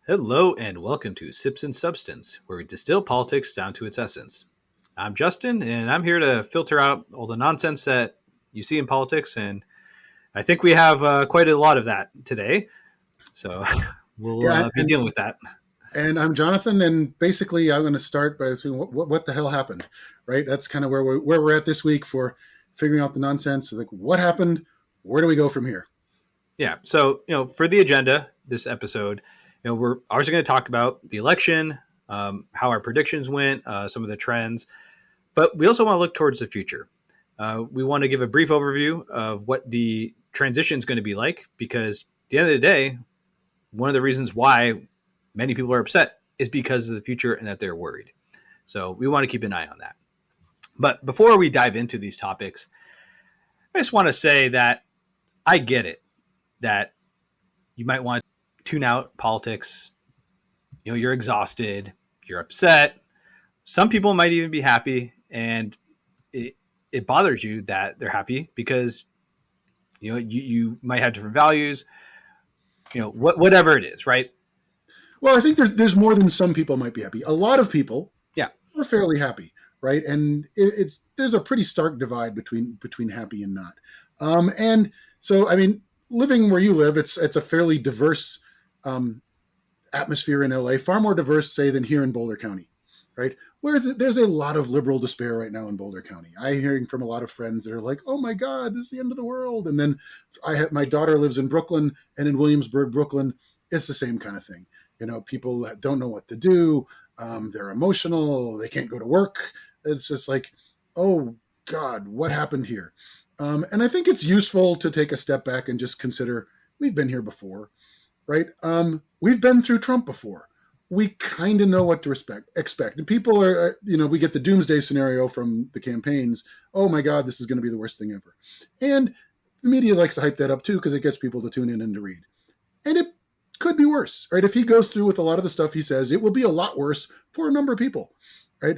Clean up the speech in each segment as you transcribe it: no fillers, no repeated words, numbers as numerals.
Hello and welcome to Sips and Substance, where we distill politics down to its essence. I'm Justin, and I'm here to filter out all the nonsense that you see in politics, and I think we have quite a lot of that today. So we'll Yeah, be dealing with that. and I'm Jonathan, and basically I'm going to start by saying what the hell happened, right? That's kind of where we're at this week for figuring out the nonsense. Like, what happened? Where do we go from here? Yeah. So for the agenda this episode, we're obviously going to talk about the election, how our predictions went, some of the trends, but we also want to look towards the future. We want to give a brief overview of what the transition is going to be like, because at the end of the day, one of the reasons why many people are upset is because of the future and that they're worried. So we want to keep an eye on that. But before we dive into these topics, I just want to say that I get it that you might want to tune out politics. You're exhausted, you're upset. Some people might even be happy, and it bothers you that they're happy because you might have different values. Whatever it is, right? Well, I think there's more than some people might be happy. A lot of people, Yeah, are fairly happy, right? And there's a pretty stark divide between happy and not. And so, I mean, living where you live, it's a fairly diverse atmosphere in LA, far more diverse, say, than here in Boulder County, right? Whereas there's a lot of liberal despair right now in Boulder County. I'm hearing from a lot of friends that are like, "Oh my God, this is the end of the world." And then my daughter lives in Brooklyn, and in Williamsburg, Brooklyn, it's the same kind of thing. People that don't know what to do. They're emotional. They can't go to work. It's just like, oh God, what happened here? And I think it's useful to take a step back and just consider we've been here before, right? We've been through Trump before. We kind of know what to expect. And people are, we get the doomsday scenario from the campaigns. Oh my God, this is going to be the worst thing ever. And the media likes to hype that up too, because it gets people to tune in and to read. And it could be worse, right? If he goes through with a lot of the stuff he says, it will be a lot worse for a number of people, right?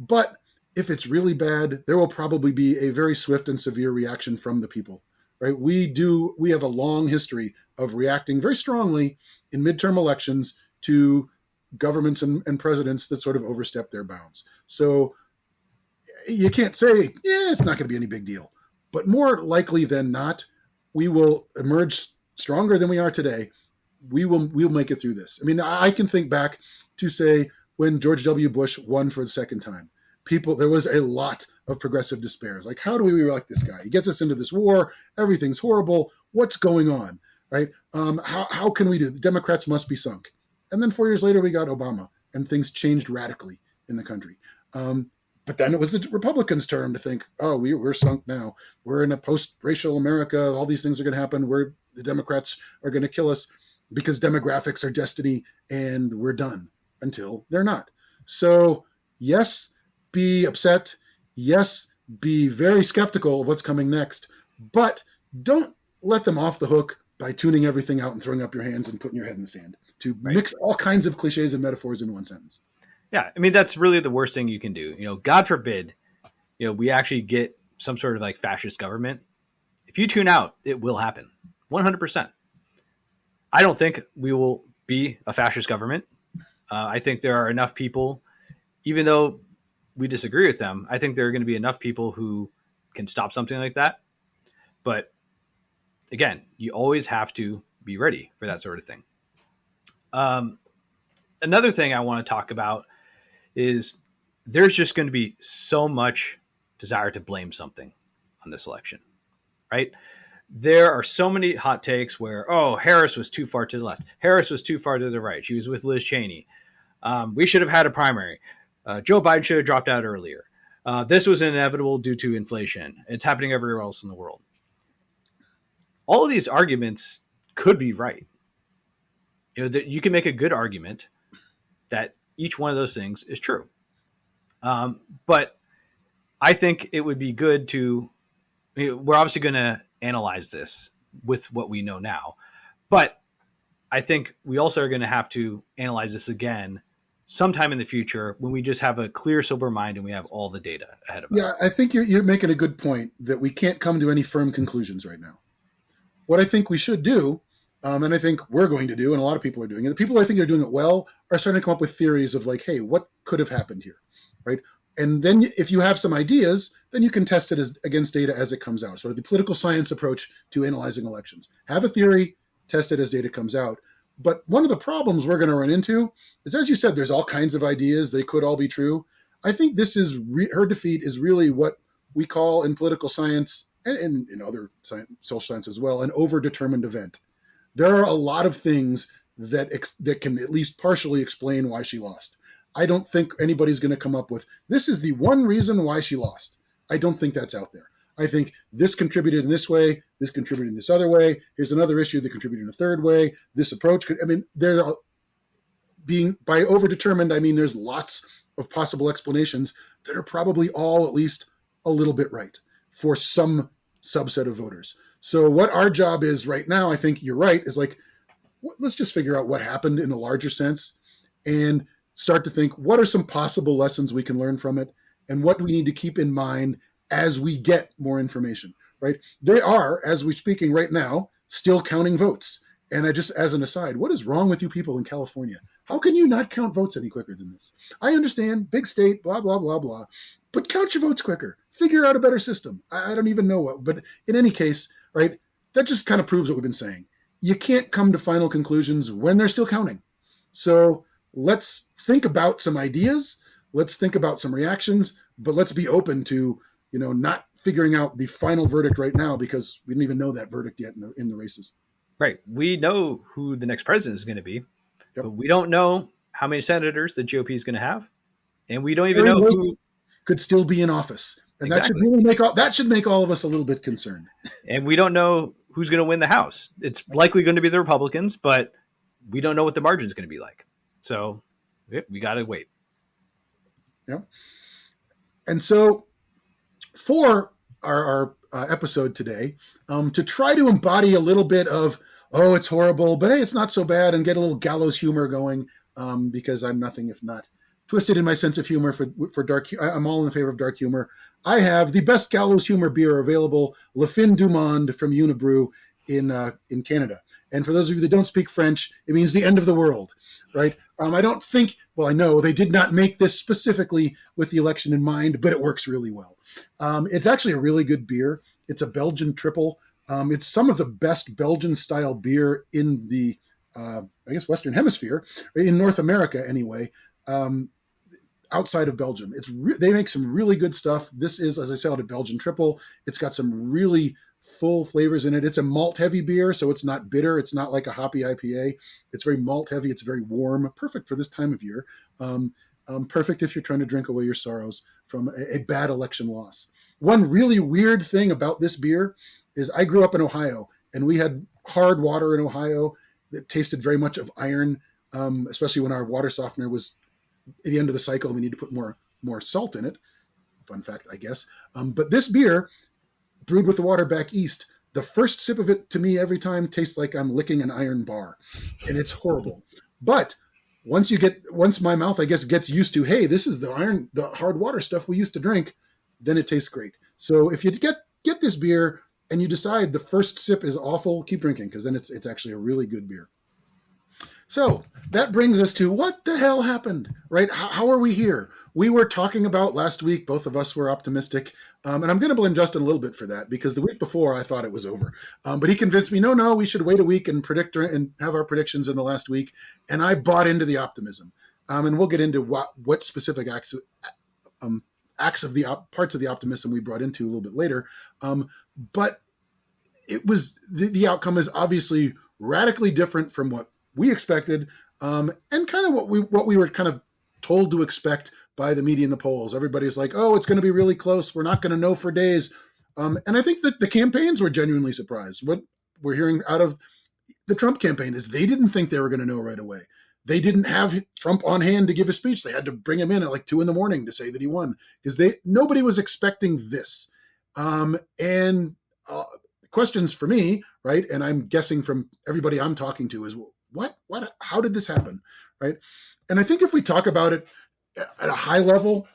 But if it's really bad, there will probably be a very swift and severe reaction from the people, right? We have a long history of reacting very strongly in midterm elections to governments and presidents that sort of overstep their bounds. So you can't say, yeah, it's not going to be any big deal. But more likely than not, we will emerge stronger than we are today. We'll make it through this. I mean, I can think back to, say, when George W. Bush won for the second time. There was a lot of progressive despair. It's like, how do we reelect this guy? He gets us into this war. Everything's horrible. What's going on, right? How can we do? The Democrats must be sunk. And then 4 years later, we got Obama, and things changed radically in the country. But then it was the Republicans' turn to think, oh, we're sunk now. We're in a post-racial America. All these things are going to happen. The Democrats are going to kill us because demographics are destiny, and we're done until they're not. So, yes, be upset. Yes, be very skeptical of what's coming next. But don't let them off the hook by tuning everything out and throwing up your hands and putting your head in the sand to mix all kinds of cliches and metaphors in one sentence. Yeah. I mean, that's really the worst thing you can do. God forbid, we actually get some sort of like fascist government. If you tune out, it will happen 100%. I don't think we will be a fascist government. I think there are enough people, even though we disagree with them, I think there are going to be enough people who can stop something like that. But again, you always have to be ready for that sort of thing. Another thing I want to talk about is there's just going to be so much desire to blame something on this election, right? There are so many hot takes where, Harris was too far to the left. Harris was too far to the right. She was with Liz Cheney. We should have had a primary. Joe Biden should have dropped out earlier. This was inevitable due to inflation. It's happening everywhere else in the world. All of these arguments could be right. You can make a good argument that each one of those things is true. But I think it would be good to, we're obviously going to analyze this with what we know now, but I think we also are going to have to analyze this again sometime in the future when we just have a clear, sober mind and we have all the data ahead of us. Yeah, I think you're making a good point that we can't come to any firm conclusions right now. What I think we should do And I think we're going to do, and a lot of people are doing it. The people I think are doing it well are starting to come up with theories of like, hey, what could have happened here, right? And then if you have some ideas, then you can test it against data as it comes out. So the political science approach to analyzing elections. Have a theory, test it as data comes out. But one of the problems we're going to run into is, as you said, there's all kinds of ideas. They could all be true. I think this is her defeat is really what we call in political science and in other social science as well, an overdetermined event. There are a lot of things that can at least partially explain why she lost. I don't think anybody's going to come up with, this is the one reason why she lost. I don't think that's out there. I think this contributed in this way, this contributed in this other way. Here's another issue that contributed in a third way. This approach could, I mean, there are being by overdetermined, I mean, there's lots of possible explanations that are probably all at least a little bit right for some subset of voters. So what our job is right now, I think you're right, is like, let's just figure out what happened in a larger sense and start to think, what are some possible lessons we can learn from it? And what do we need to keep in mind as we get more information, right? They are, as we're speaking right now, still counting votes. And I just, as an aside, what is wrong with you people in California? How can you not count votes any quicker than this? I understand, big state, blah, blah, blah, blah. But count your votes quicker. Figure out a better system. I don't even know what. But in any case, right, that just kind of proves what we've been saying. You can't come to final conclusions when they're still counting. So let's think about some ideas. Let's think about some reactions. But let's be open to, not figuring out the final verdict right now because we don't even know that verdict yet in the races. Right. We know who the next president is going to be, but we don't know how many senators the GOP is going to have. And we don't even know who could still be in office. And exactly. that should make all of us a little bit concerned. And we don't know who's going to win the House. It's likely going to be the Republicans, but we don't know what the margin is going to be like. So we got to wait. Yeah. And so for our episode today, to try to embody a little bit of, oh, it's horrible, but hey, it's not so bad, and get a little gallows humor going, because I'm nothing if not twisted in my sense of humor for dark. I'm all in favor of dark humor. I have the best gallows humor beer available, Le Fin du Monde from Unibrew in Canada. And for those of you that don't speak French, it means the end of the world, right? I don't think, well, I know they did not make this specifically with the election in mind, but it works really well. It's actually a really good beer. It's a Belgian triple. It's some of the best Belgian-style beer in the, I guess, Western Hemisphere, in North America anyway, outside of Belgium. They make some really good stuff. This is, as I said, a Belgian triple. It's got some really full flavors in it. It's a malt-heavy beer, so it's not bitter. It's not like a hoppy IPA. It's very malt-heavy. It's very warm. Perfect for this time of year. Perfect if you're trying to drink away your sorrows from a bad election loss. One really weird thing about this beer is I grew up in Ohio, and we had hard water in Ohio that tasted very much of iron, especially when our water softener was at the end of the cycle. We need to put more salt in it. Fun fact, I guess. But this beer, brewed with the water back east, the first sip of it to me every time tastes like I'm licking an iron bar, and it's horrible. But once my mouth, I guess, gets used to, hey, this is the hard water stuff we used to drink, then it tastes great. So if you get this beer and you decide the first sip is awful, keep drinking, because then it's actually a really good beer. So that brings us to what the hell happened, right? How are we here? We were talking about last week, both of us were optimistic, and I'm going to blame Justin a little bit for that, because the week before I thought it was over. But he convinced me, no, we should wait a week and predict and have our predictions in the last week, and I bought into the optimism. And we'll get into what specific acts of the parts of the optimism we brought into a little bit later. But it was the outcome is obviously radically different from what we expected, and kind of what we were kind of told to expect by the media and the polls. Everybody's like, oh, it's going to be really close. We're not going to know for days. And I think that the campaigns were genuinely surprised. What we're hearing out of the Trump campaign is they didn't think they were going to know right away. They didn't have Trump on hand to give a speech. They had to bring him in at like 2 a.m. to say that he won, because nobody was expecting this. And questions for me, right? And I'm guessing from everybody I'm talking to is, what, how did this happen? Right. And I think if we talk about it at a high level,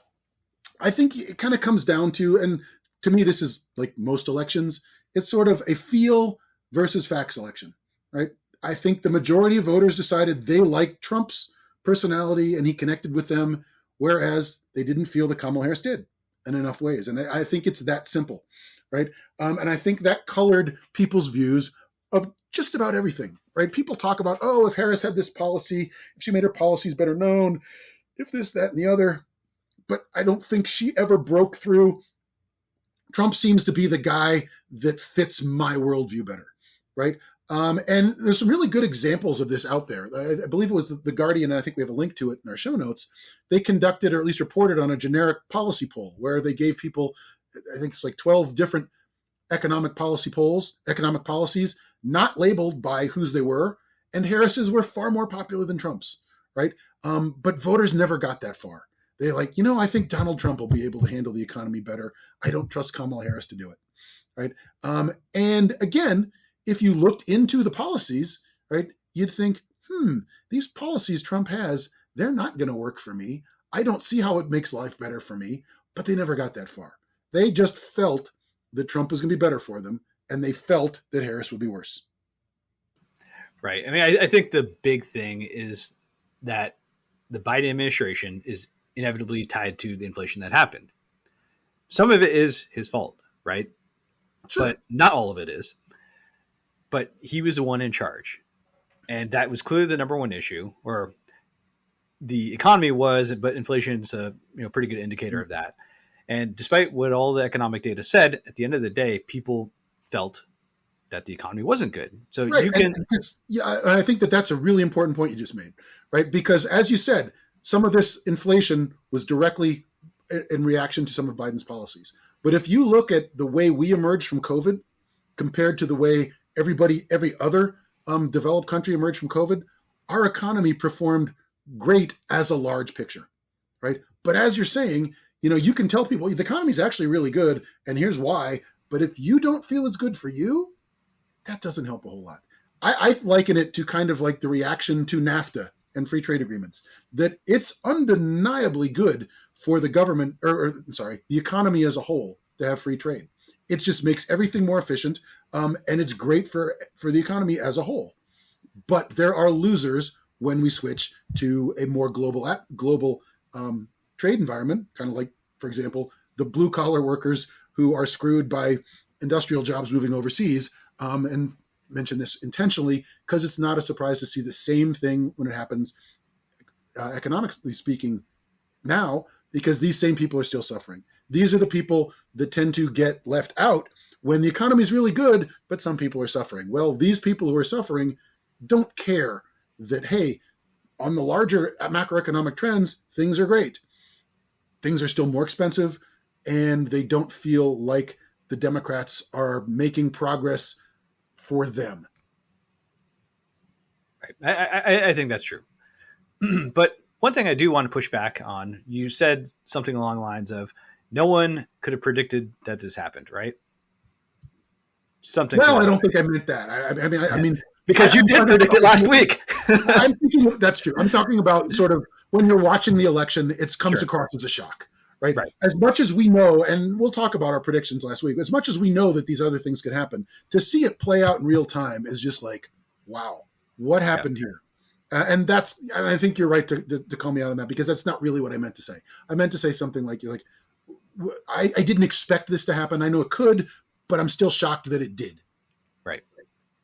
I think it kind of comes down to, and to me, this is like most elections, it's sort of a feel versus facts election, right? I think the majority of voters decided they liked Trump's personality and he connected with them, whereas they didn't feel that Kamala Harris did in enough ways. And I think it's that simple, right? And I think that colored people's views of just about everything, right? People talk about, oh, if Harris had this policy, if she made her policies better known, if this, that, and the other. But I don't think she ever broke through. Trump seems to be the guy that fits my worldview better, right? And there's some really good examples of this out there. I believe it was The Guardian, and I think we have a link to it in our show notes. They conducted, or at least reported on, a generic policy poll where they gave people, I think it's like 12 different economic policies, not labeled by whose they were. And Harris's were far more popular than Trump's, right? But voters never got that far. They're like, I think Donald Trump will be able to handle the economy better. I don't trust Kamala Harris to do it, right? And again, if you looked into the policies, right, you'd think, these policies Trump has, they're not going to work for me. I don't see how it makes life better for me. But they never got that far. They just felt that Trump was going to be better for them, and they felt that Harris would be worse. Right. I mean, I think the big thing is that the Biden administration is inevitably tied to the inflation that happened. Some of it is his fault, right? Sure. But not all of it is. But he was the one in charge. And that was clearly the number one issue, or the economy was, but inflation's a pretty good indicator of that. And despite what all the economic data said, at the end of the day, people felt that the economy wasn't good. So right. I think that's a really important point you just made, right? Because as you said, some of this inflation was directly in reaction to some of Biden's policies. But if you look at the way we emerged from COVID compared to the way every other developed country emerged from COVID, our economy performed great as a large picture, right? But as you're saying, you can tell people the economy is actually really good, and here's why. But if you don't feel it's good for you, that doesn't help a whole lot. I liken it to kind of like the reaction to NAFTA and free trade agreements, that it's undeniably good for the government, the economy as a whole to have free trade. It just makes everything more efficient, and it's great for the economy as a whole. But there are losers when we switch to a more global trade environment, kind of like, for example, the blue collar workers who are screwed by industrial jobs moving overseas, and mention this intentionally because it's not a surprise to see the same thing when it happens economically speaking now, because these same people are still suffering. These are the people that tend to get left out when the economy is really good, but some people are suffering. Well, these people who are suffering don't care that, hey, on the larger macroeconomic trends, things are great. Things are still more expensive, and they don't feel like the Democrats are making progress for them. Right. I think that's true. But one thing I do want to push back on, you said something along the lines of, no one could have predicted that this happened, right? Something. Well, I don't think I meant that. I mean, because you did predict it last week. I'm thinking that's true. I'm talking about sort of when you're watching the election, it comes across as a shock, right? As much as we know, and we'll talk about our predictions last week, as much as we know that these other things could happen, to see it play out in real time is just like, wow, what happened here? And I think you're right to call me out on that, because that's not really what I meant to say. I meant to say something like, I didn't expect this to happen. I know it could, but I'm still shocked that it did. Right.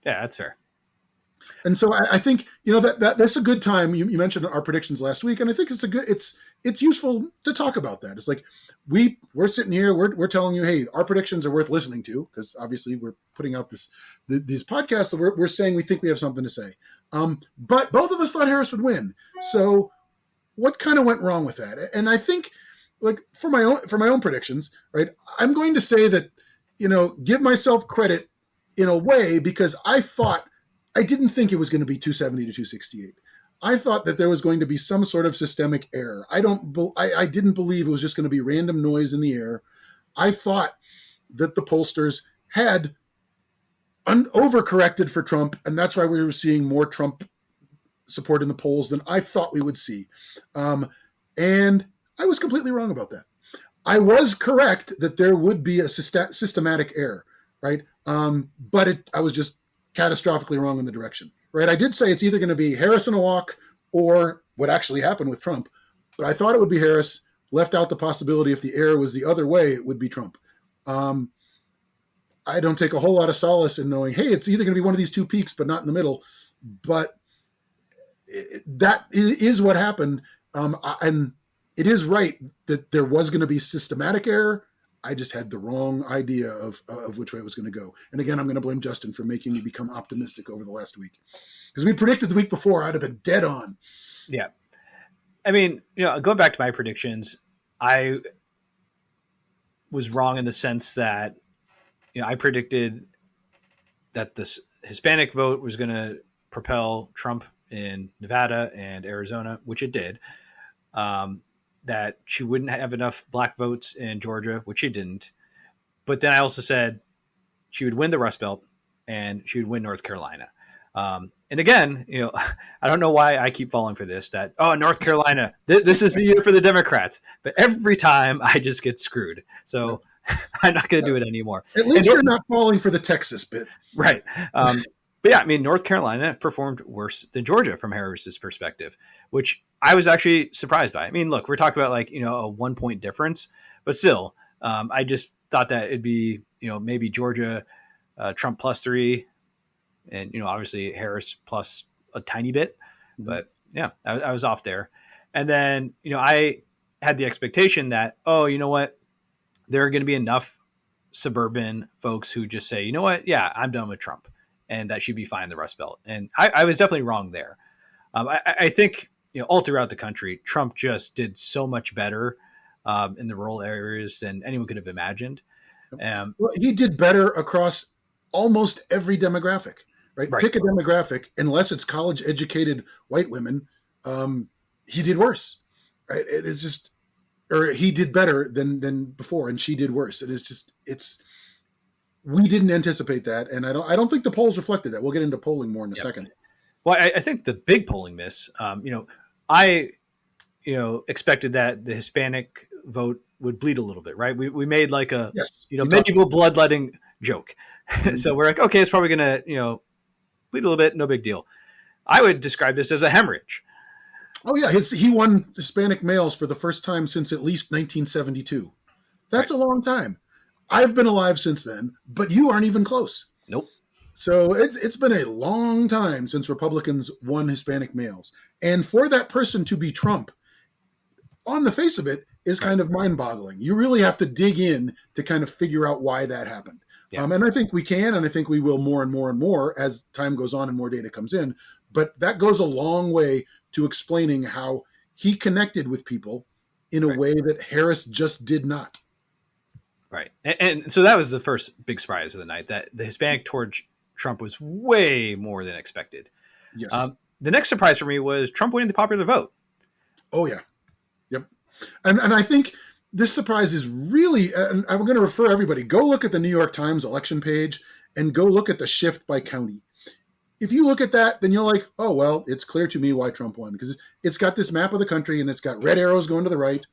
Yeah, that's fair. And so I think, that's a good time. You mentioned our predictions last week, and I think it's useful to talk about that. It's like we're sitting here, we're telling you, hey, our predictions are worth listening to, because obviously we're putting out these podcasts, so we're saying we think we have something to say. But both of us thought Harris would win. So what kind of went wrong with that? And I think, like, for my own predictions, right, I'm going to say that, give myself credit in a way, because I didn't think it was going to be 270 to 268. I thought that there was going to be some sort of systemic error. I didn't believe it was just going to be random noise in the air. I thought that the pollsters had overcorrected for Trump, and that's why we were seeing more Trump support in the polls than I thought we would see. And I was completely wrong about that. I was correct that there would be a systematic error, right? But I was just catastrophically wrong in the direction, right? I did say it's either going to be Harris in a walk or what actually happened with Trump, but I thought it would be Harris. Left out the possibility if the error was the other way, it would be Trump. I don't take a whole lot of solace in knowing, hey, it's either going to be one of these two peaks, but not in the middle. But that is what happened. And it is right that there was going to be systematic error. I just had the wrong idea of which way it was going to go. And again, I'm going to blame Justin for making me become optimistic over the last week. Because we predicted the week before, I'd have been dead on. Yeah. I mean, going back to my predictions, I was wrong in the sense that, I predicted that this Hispanic vote was going to propel Trump in Nevada and Arizona, which it did. That she wouldn't have enough black votes in Georgia, which she didn't. But then I also said she would win the Rust Belt and she would win North Carolina. And again, I don't know why I keep falling for this, that, North Carolina, this is the year for the Democrats. But every time I just get screwed. So I'm not going to do it anymore. At least you're not falling for the Texas bit. Right. But yeah, I mean, North Carolina performed worse than Georgia from Harris's perspective, which I was actually surprised by. I mean, look, we're talking about a 1 point difference, but still, I just thought that it'd be, maybe Georgia, Trump +3, and, obviously Harris plus a tiny bit, but yeah, I was off there. And then, I had the expectation that, you know what, there are going to be enough suburban folks who just say, you know what, yeah, I'm done with Trump, and that should be fine in the Rust Belt. And I was definitely wrong there. I think, all throughout the country, Trump just did so much better in the rural areas than anyone could have imagined. Well, he did better across almost every demographic, right? Pick a demographic, unless it's college-educated white women, he did worse, right? It's just, or he did better than before, and she did worse. We didn't anticipate that, and I don't think the polls reflected that. We'll get into polling more in a second. Well, I think the big polling miss, I expected that the Hispanic vote would bleed a little bit, right? We made like a medieval bloodletting joke. So we're like, okay, it's probably going to, bleed a little bit, no big deal. I would describe this as a hemorrhage. Oh, yeah. He won Hispanic males for the first time since at least 1972. That's a long time. I've been alive since then, but you aren't even close. Nope. So it's been a long time since Republicans won Hispanic males. And for that person to be Trump, on the face of it, is kind of mind-boggling. You really have to dig in to kind of figure out why that happened. Yeah. And I think we can, and I think we will more and more and more as time goes on and more data comes in. But that goes a long way to explaining how he connected with people in a way that Harris just did not. Right. And so that was the first big surprise of the night, that the Hispanic towards Trump was way more than expected. Yes. The next surprise for me was Trump winning the popular vote. Oh, yeah. Yep. And I think this surprise is really, and I'm going to refer everybody, go look at the New York Times election page and go look at the shift by county. If you look at that, then you're like, oh, well, it's clear to me why Trump won, because it's got this map of the country and it's got red arrows going to the right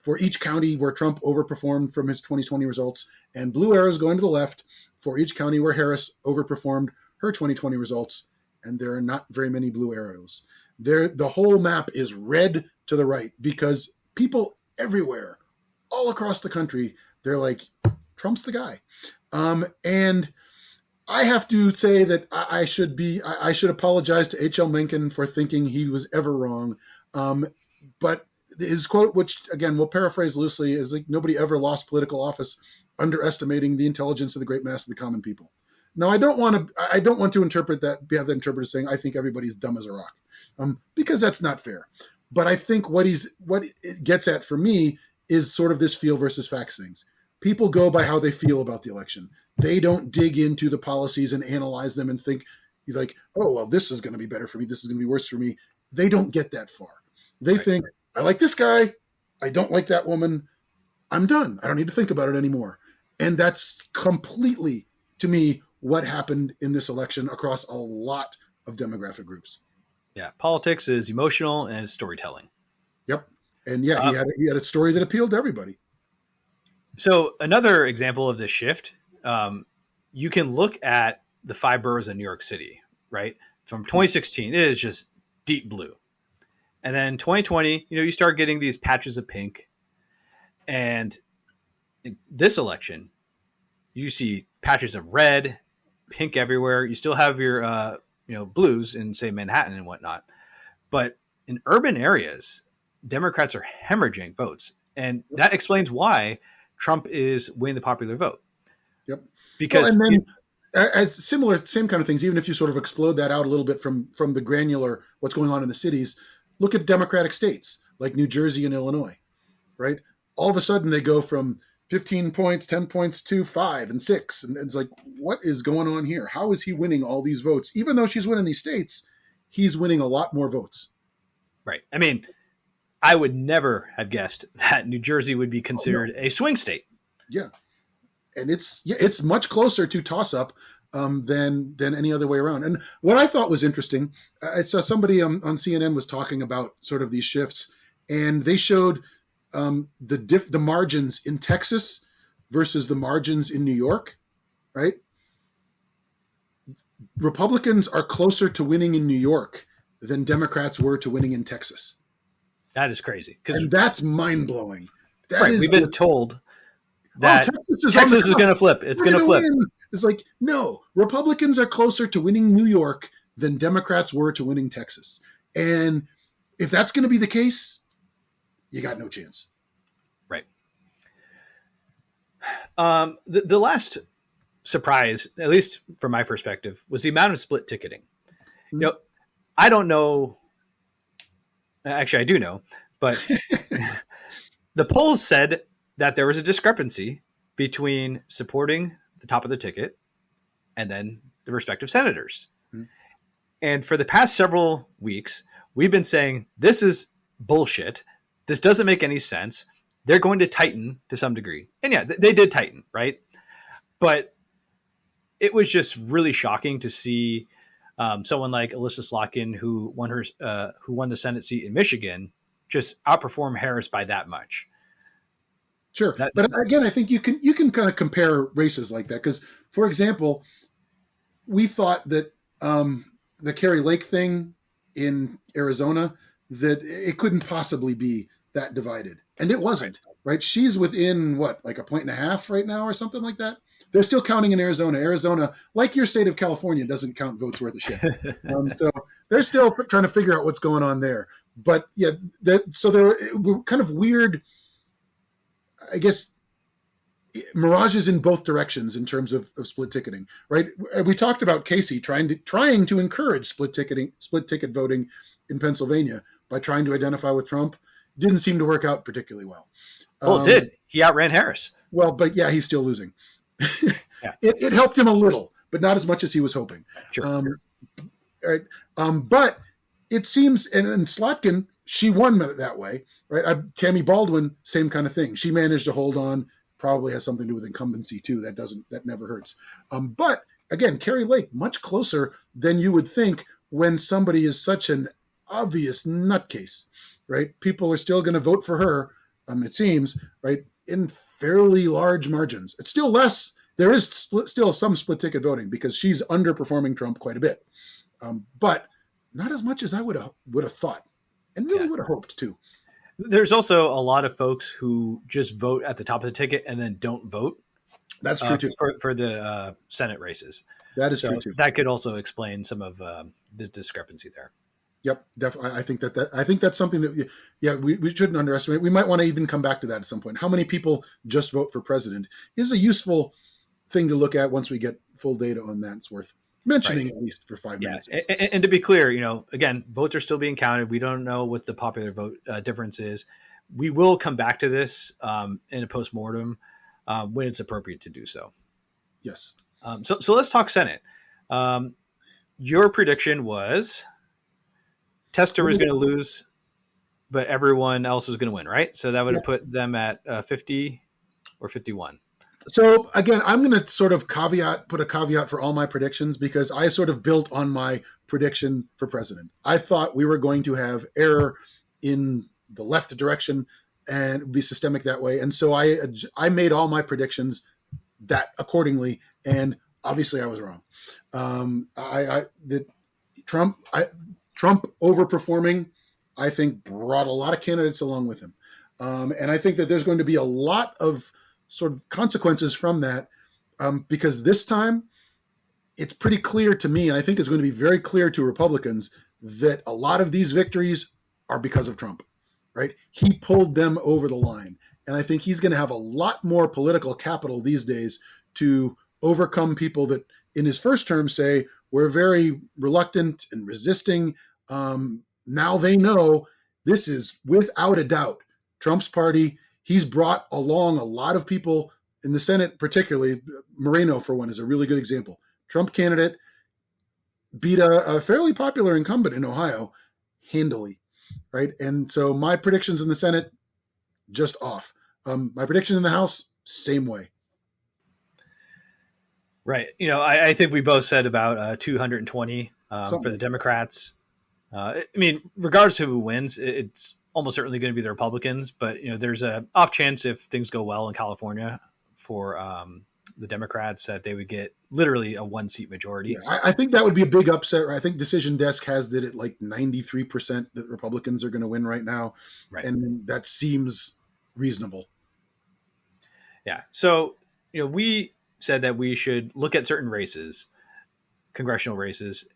for each county where Trump overperformed from his 2020 results, and blue arrows going to the left for each county where Harris overperformed her 2020 results. And there are not very many blue arrows. The whole map is red to the right because people everywhere, all across the country, they're like, Trump's the guy. And I have to say that I should apologize to H.L. Mencken for thinking he was ever wrong. But his quote, which again, we'll paraphrase loosely, is like, nobody ever lost political office underestimating the intelligence of the great mass of the common people. Now, I don't want to interpret that, have that interpreted as saying I think everybody's dumb as a rock, because that's not fair. But I think what it gets at for me is sort of this feel versus facts things. People go by how they feel about the election. They don't dig into the policies and analyze them and think like, oh, well, this is going to be better for me. This is going to be worse for me. They don't get that far. They think, I like this guy. I don't like that woman. I'm done. I don't need to think about it anymore. And that's completely, to me, what happened in this election across a lot of demographic groups. Yeah. Politics is emotional and storytelling. Yep. And yeah, he had a story that appealed to everybody. So another example of this shift, you can look at the 5 boroughs in New York City, right? from 2016, it is just deep blue. And then 2020, you start getting these patches of pink. And in this election, you see patches of red, pink everywhere. You still have your, blues in, say, Manhattan and whatnot. But in urban areas, Democrats are hemorrhaging votes. And that explains why Trump is winning the popular vote. Yep. Because well, and then as same kind of things, even if you sort of explode that out a little bit from the granular, what's going on in the cities, look at Democratic states like New Jersey and Illinois, right? All of a sudden they go from 15 points, 10 points to 5 and 6. And it's like, what is going on here? How is he winning all these votes? Even though she's winning these states, he's winning a lot more votes. Right. I mean, I would never have guessed that New Jersey would be considered a swing state. Yeah. And it's much closer to toss-up than any other way around. And what I thought was interesting, I saw somebody on CNN was talking about sort of these shifts, and they showed the margins in Texas versus the margins in New York, right? Republicans are closer to winning in New York than Democrats were to winning in Texas. That is crazy. And that's mind-blowing. We've been told that Texas is going to flip. It's going to flip. It's like, no, Republicans are closer to winning New York than Democrats were to winning Texas. And if that's going to be the case, you got no chance. Right. The last surprise, at least from my perspective, was the amount of split ticketing. Mm-hmm. I don't know. Actually, I do know, but the polls said that there was a discrepancy between supporting the top of the ticket and then the respective senators. Mm-hmm. And for the past several weeks, we've been saying, this is bullshit. This doesn't make any sense. They're going to tighten to some degree. And yeah, they did tighten, right? But it was just really shocking to see someone like Alyssa Slotkin, who won the Senate seat in Michigan, just outperform Harris by that much. Sure, but again, I think you can kind of compare races like that because, for example, we thought that the Kari Lake thing in Arizona, that it couldn't possibly be that divided, and it wasn't. Right? She's within like 1.5 points right now, or something like that. They're still counting in Arizona. Arizona, like your state of California, doesn't count votes worth of shit. So they're still trying to figure out what's going on there. But yeah, so there were kind of weird, I guess, mirages in both directions in terms of split ticketing, right? We talked about Casey trying to encourage split ticket voting in Pennsylvania by trying to identify with Trump. Didn't seem to work out particularly well. Well, it did. He outran Harris. Well, but yeah, he's still losing. Yeah. It helped him a little, but not as much as he was hoping. Sure. Right. But it seems, and Slotkin, she won that way, right? Tammy Baldwin, same kind of thing. She managed to hold on. Probably has something to do with incumbency too. That never hurts. But again, Kari Lake, much closer than you would think when somebody is such an obvious nutcase, right? People are still going to vote for her. It seems, right, in fairly large margins. It's still less. There is still some split ticket voting because she's underperforming Trump quite a bit, but not as much as I would have thought, and really would have hoped too. There's also a lot of folks who just vote at the top of the ticket and then don't vote. That's true too for the Senate races. That is true too. That could also explain some of the discrepancy there. Yep, definitely. I think that's something that we shouldn't underestimate. We might want to even come back to that at some point. How many people just vote for president is a useful thing to look at once we get full data on that. It's worth mentioning at least for 5 minutes. And to be clear, again, votes are still being counted. We don't know what the popular vote difference is. We will come back to this in a postmortem when it's appropriate to do so. Yes. So let's talk Senate. Your prediction was Tester was going to lose, but everyone else was going to win, right? So that would have put them at 50 or 51. So again, I'm going to sort of put a caveat for all my predictions because I sort of built on my prediction for president. I thought we were going to have error in the left direction and be systemic that way. And so I made all my predictions that accordingly. And obviously I was wrong. Trump overperforming, I think, brought a lot of candidates along with him. And I think that there's going to be a lot of sort of consequences from that, because this time it's pretty clear to me, and I think it's going to be very clear to Republicans, that a lot of these victories are because of Trump, right? He pulled them over the line. And I think he's going to have a lot more political capital these days to overcome people that in his first term say we're very reluctant and resisting. Now they know this is without a doubt Trump's party. He's brought along a lot of people in the Senate, particularly Moreno, for one, is a really good example. Trump candidate beat a fairly popular incumbent in Ohio handily, right? And so my predictions in the Senate, just off. My prediction in the House, same way. Right. I think we both said about 220 for the Democrats. I mean, regardless of who wins, it's almost certainly going to be the Republicans. But, there's a off chance if things go well in California for the Democrats that they would get literally a 1-seat majority. Yeah, I think that would be a big upset. I think Decision Desk has that at like 93% that Republicans are going to win right now. Right. And that seems reasonable. Yeah. So, we said that we should look at certain races, congressional races,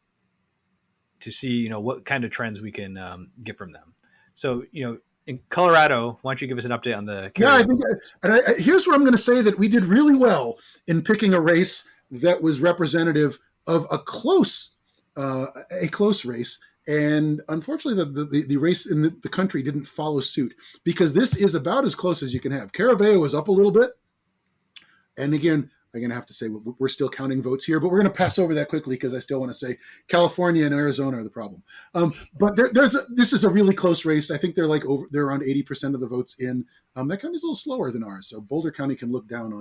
to see, what kind of trends we can get from them. So, in Colorado, why don't you give us an update on the? Yeah, I think, here's where I'm going to say that we did really well in picking a race that was representative of a close race. And unfortunately, the race in the country didn't follow suit, because this is about as close as you can have. Caraveo is up a little bit. And again, I'm going to have to say we're still counting votes here, but we're going to pass over that quickly because I still want to say California and Arizona are the problem. But this is a really close race. I think they're around 80% of the votes in. That county's a little slower than ours, so Boulder County can look down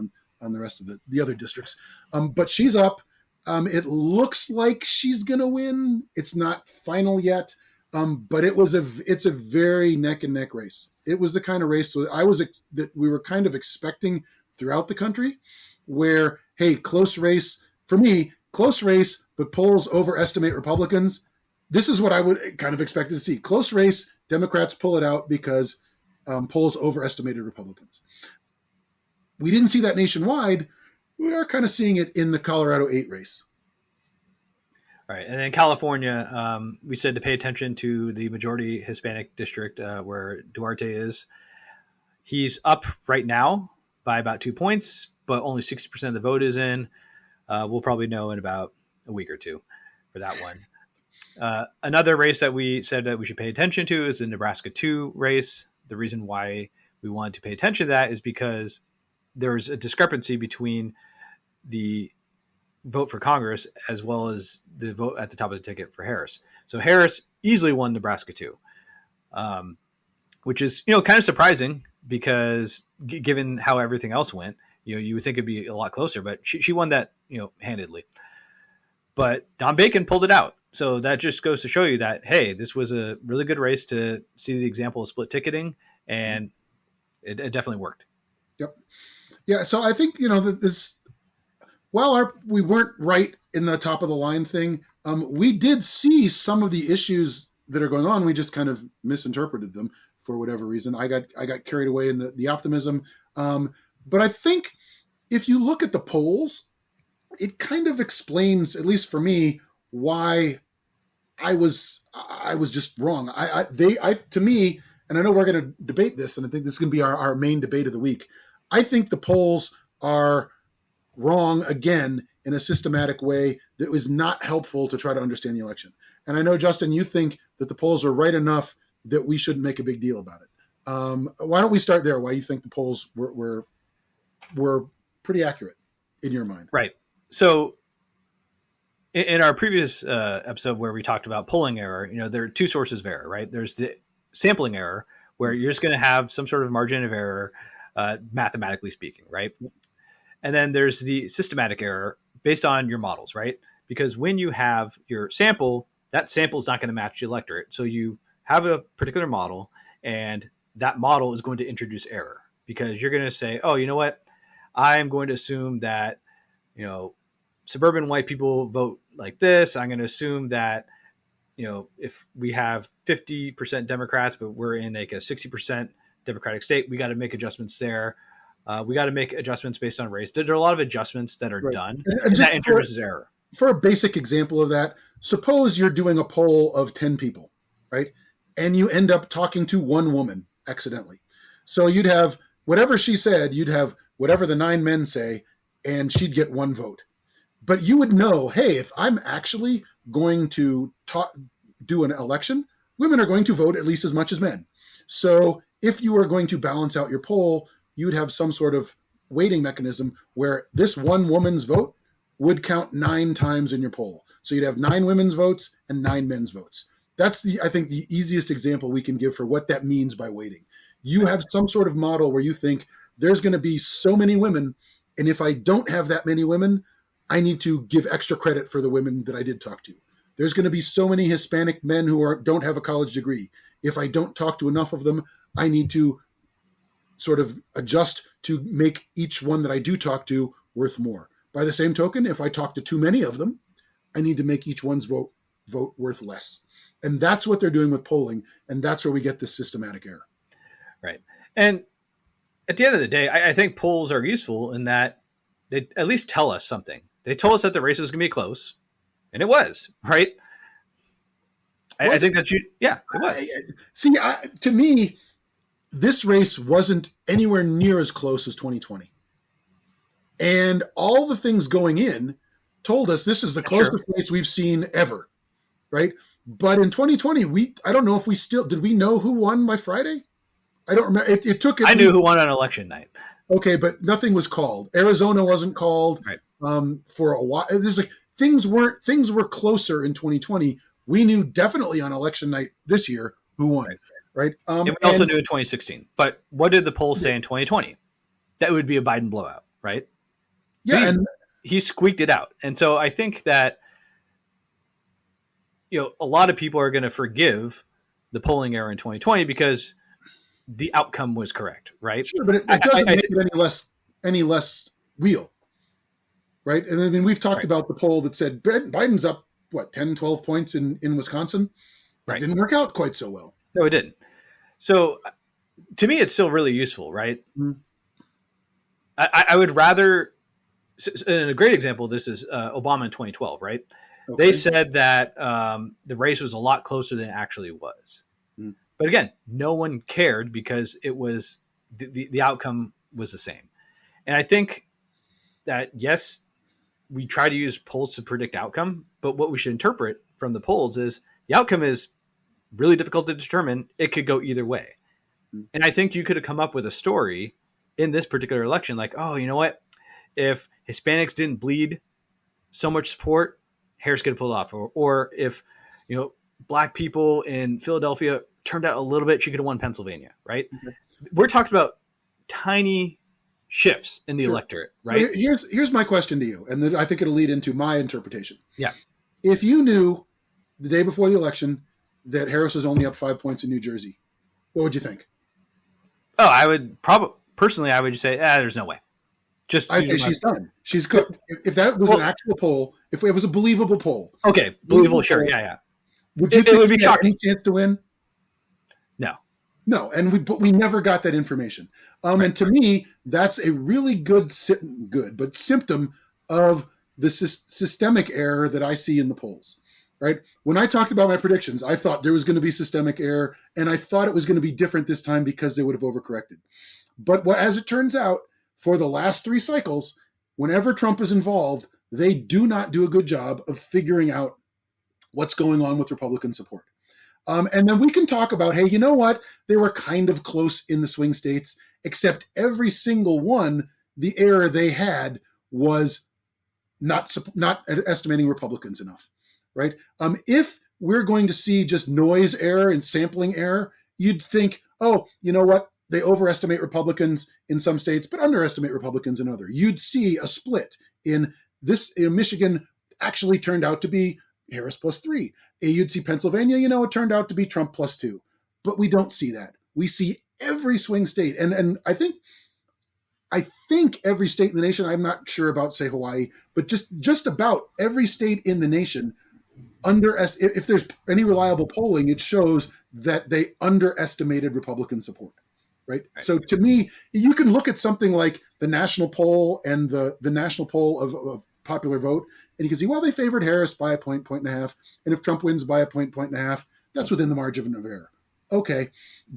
on the rest of the other districts. But she's up. It looks like she's going to win. It's not final yet, but it's a very neck and neck race. It was the kind of race that we were kind of expecting throughout the country, where, hey, close race, for me, close race, but polls overestimate Republicans. This is what I would kind of expect to see. Close race, Democrats pull it out because polls overestimated Republicans. We didn't see that nationwide. We are kind of seeing it in the Colorado 8 race. All right. And then California, we said to pay attention to the majority Hispanic district where Duarte is. He's up right now by about 2 points, but only 60% of the vote is in. We'll probably know in about a week or two for that one. Another race that we said that we should pay attention to is the Nebraska 2 race. The reason why we wanted to pay attention to that is because there's a discrepancy between the vote for Congress as well as the vote at the top of the ticket for Harris. So Harris easily won Nebraska 2, which is, kind of surprising because given how everything else went, you would think it'd be a lot closer, but she won that, handedly. But Don Bacon pulled it out. So that just goes to show you that, hey, this was a really good race to see the example of split ticketing, and it definitely worked. Yep. Yeah. So I think, this, while we weren't right in the top of the line thing, we did see some of the issues that are going on. We just kind of misinterpreted them for whatever reason. I got carried away in the optimism. But I think if you look at the polls, it kind of explains, at least for me, why I was just wrong. To me, and I know we're going to debate this, and I think this is going to be our main debate of the week. I think the polls are wrong again in a systematic way that was not helpful to try to understand the election. And I know, Justin, you think that the polls are right enough that we shouldn't make a big deal about it. Why don't we start there? Why you think the polls were pretty accurate in your mind? Right. So in our previous episode where we talked about polling error, there are two sources of error, right? There's the sampling error where you're just going to have some sort of margin of error, mathematically speaking, right? And then there's the systematic error based on your models, right? Because when you have your sample, that sample is not going to match the electorate. So you have a particular model, and that model is going to introduce error because you're going to say, oh, you know what? I'm going to assume that, suburban white people vote like this. I'm going to assume that if we have 50% Democrats, but we're in like a 60% Democratic state, we got to make adjustments there. We got to make adjustments based on race. There are a lot of adjustments that are done, and that introduces error. For a basic example of that, suppose you're doing a poll of 10 people, right? And you end up talking to one woman accidentally. So you'd have whatever she said, you'd have whatever the 9 men say, and she'd get 1 vote. But you would know, hey, if I'm actually going to do an election, women are going to vote at least as much as men. So if you were going to balance out your poll, you'd have some sort of weighting mechanism where this one woman's vote would count 9 times in your poll. So you'd have 9 women's votes and 9 men's votes. That's I think the easiest example we can give for what that means by weighting. You have some sort of model where you think there's going to be so many women, and if I don't have that many women, I need to give extra credit for the women that I did talk to. There's going to be so many Hispanic men who don't have a college degree. If I don't talk to enough of them, I need to sort of adjust to make each one that I do talk to worth more. By the same token, if I talk to too many of them, I need to make each one's vote worth less. And that's what they're doing with polling, and that's where we get this systematic error. Right. And at the end of the day, I think polls are useful in that they at least tell us something. They told us that the race was going to be close, and it was, right? I think that it was. See, to me, this race wasn't anywhere near as close as 2020. And all the things going in told us this is the closest race we've seen ever, right? But in 2020, I don't know if did we know who won by Friday? I don't remember. It took. I knew who won on election night. Okay, but nothing was called. Arizona wasn't called for a while. There's things were closer in 2020. We knew definitely on election night this year who won, right? We also knew in 2016. But what did the poll say in 2020? That would be a Biden blowout, right? Yeah, and he squeaked it out. And so I think that a lot of people are going to forgive the polling error in 2020 because the outcome was correct, right? Sure, but it doesn't make it any less real, right? And I mean, we've talked about the poll that said Biden's up, 10, 12 points in Wisconsin? That didn't work out quite so well. No, it didn't. So to me, it's still really useful, right? Mm-hmm. I would rather, and a great example of this is Obama in 2012, right? Okay. They said that the race was a lot closer than it actually was. Mm. But again, no one cared because it was the outcome was the same. And I think that, yes, we try to use polls to predict outcome, but what we should interpret from the polls is the outcome is really difficult to determine. It could go either way. Mm. And I think you could have come up with a story in this particular election like, oh, you know what? If Hispanics didn't bleed so much support, Harris could have pulled off. Or if, Black people in Philadelphia turned out a little bit, she could have won Pennsylvania, right? Mm-hmm. We're talking about tiny shifts in the electorate, right? So here's my question to you, and then I think it'll lead into my interpretation. Yeah. If you knew the day before the election that Harris was only up 5 points in New Jersey, what would you think? Oh, I would personally, I would say, there's no way. I think she's done. She's cooked. If that was an actual poll, if it was a believable poll. Okay, believable, sure. Yeah. Would you think it would be shocking? Any chance to win? No, and we never got that information. And to me, that's a really good symptom of the systemic error that I see in the polls. Right? When I talked about my predictions, I thought there was going to be systemic error, and I thought it was going to be different this time because they would have overcorrected. But as it turns out, for the last 3 cycles, whenever Trump is involved, they do not do a good job of figuring out what's going on with Republican support. And then we can talk about, hey, you know what? They were kind of close in the swing states, except every single one, the error they had was not estimating Republicans enough, right? If we're going to see just noise error and sampling error, you'd think, oh, you know what? They overestimate Republicans in some states, but underestimate Republicans in others. You'd see a split in this. Michigan actually turned out to be Harris +3. You'd see Pennsylvania, it turned out to be Trump +2. But we don't see that. We see every swing state. And I think every state in the nation, I'm not sure about, say, Hawaii, but just about every state in the nation if there's any reliable polling, it shows that they underestimated Republican support. Right? So to me, you can look at something like the national poll and the national poll of popular vote, and you can see, well, they favored Harris by a point and a half. And if Trump wins by a point and a half, that's within the margin of error. Okay.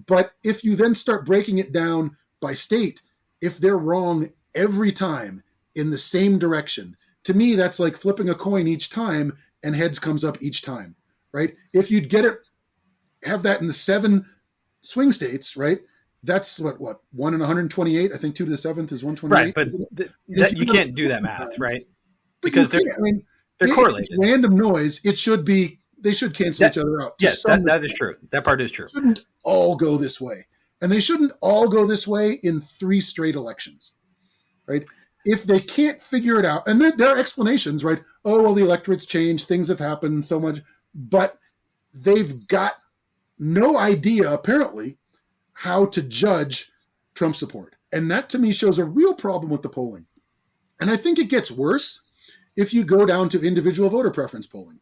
But if you then start breaking it down by state, if they're wrong every time in the same direction, to me, that's like flipping a coin each time and heads comes up each time, right? If you'd get it, have that in the 7 swing states, right? That's what 1 in 128. I think 2 to the 7th is 128. Right, but you can't do that math, right? Because they're correlated. It's random noise. They should cancel each other out. Yes, that is true. That part is true. They shouldn't all go this way, and they shouldn't all go this way in 3 straight elections, right? If they can't figure it out, and there are explanations, right? Oh, well, the electorate's changed, things have happened so much, but they've got no idea, apparently, how to judge Trump support. And that, to me, shows a real problem with the polling. And I think it gets worse if you go down to individual voter preference polling,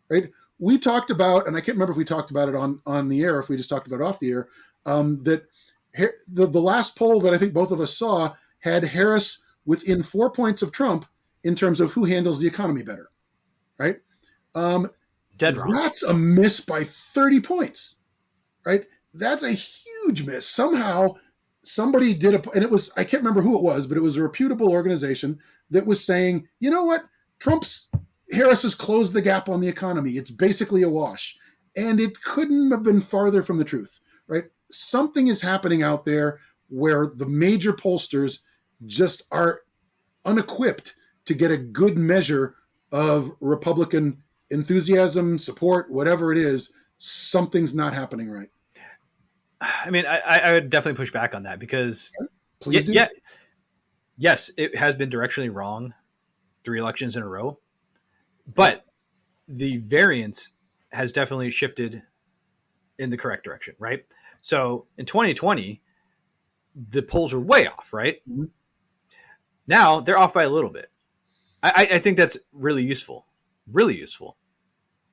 right? We talked about, and I can't remember if we talked about it on the air, if we just talked about it off the air, that the last poll that I think both of us saw had Harris within 4 points of Trump in terms of who handles the economy better, right? Dead wrong. That's a miss by 30 points, right? That's a huge miss. Somehow somebody did and it was, I can't remember who it was, but it was a reputable organization that was saying, you know what? Harris has closed the gap on the economy. It's basically a wash. And it couldn't have been farther from the truth, right? Something is happening out there where the major pollsters just are unequipped to get a good measure of Republican enthusiasm, support, whatever it is. Something's not happening right. I mean, I would definitely push back on that because, yes, it has been directionally wrong 3 elections in a row, but the variance has definitely shifted in the correct direction, right? So in 2020, the polls were way off, right? Mm-hmm. Now they're off by a little bit. I think that's really useful. Really useful.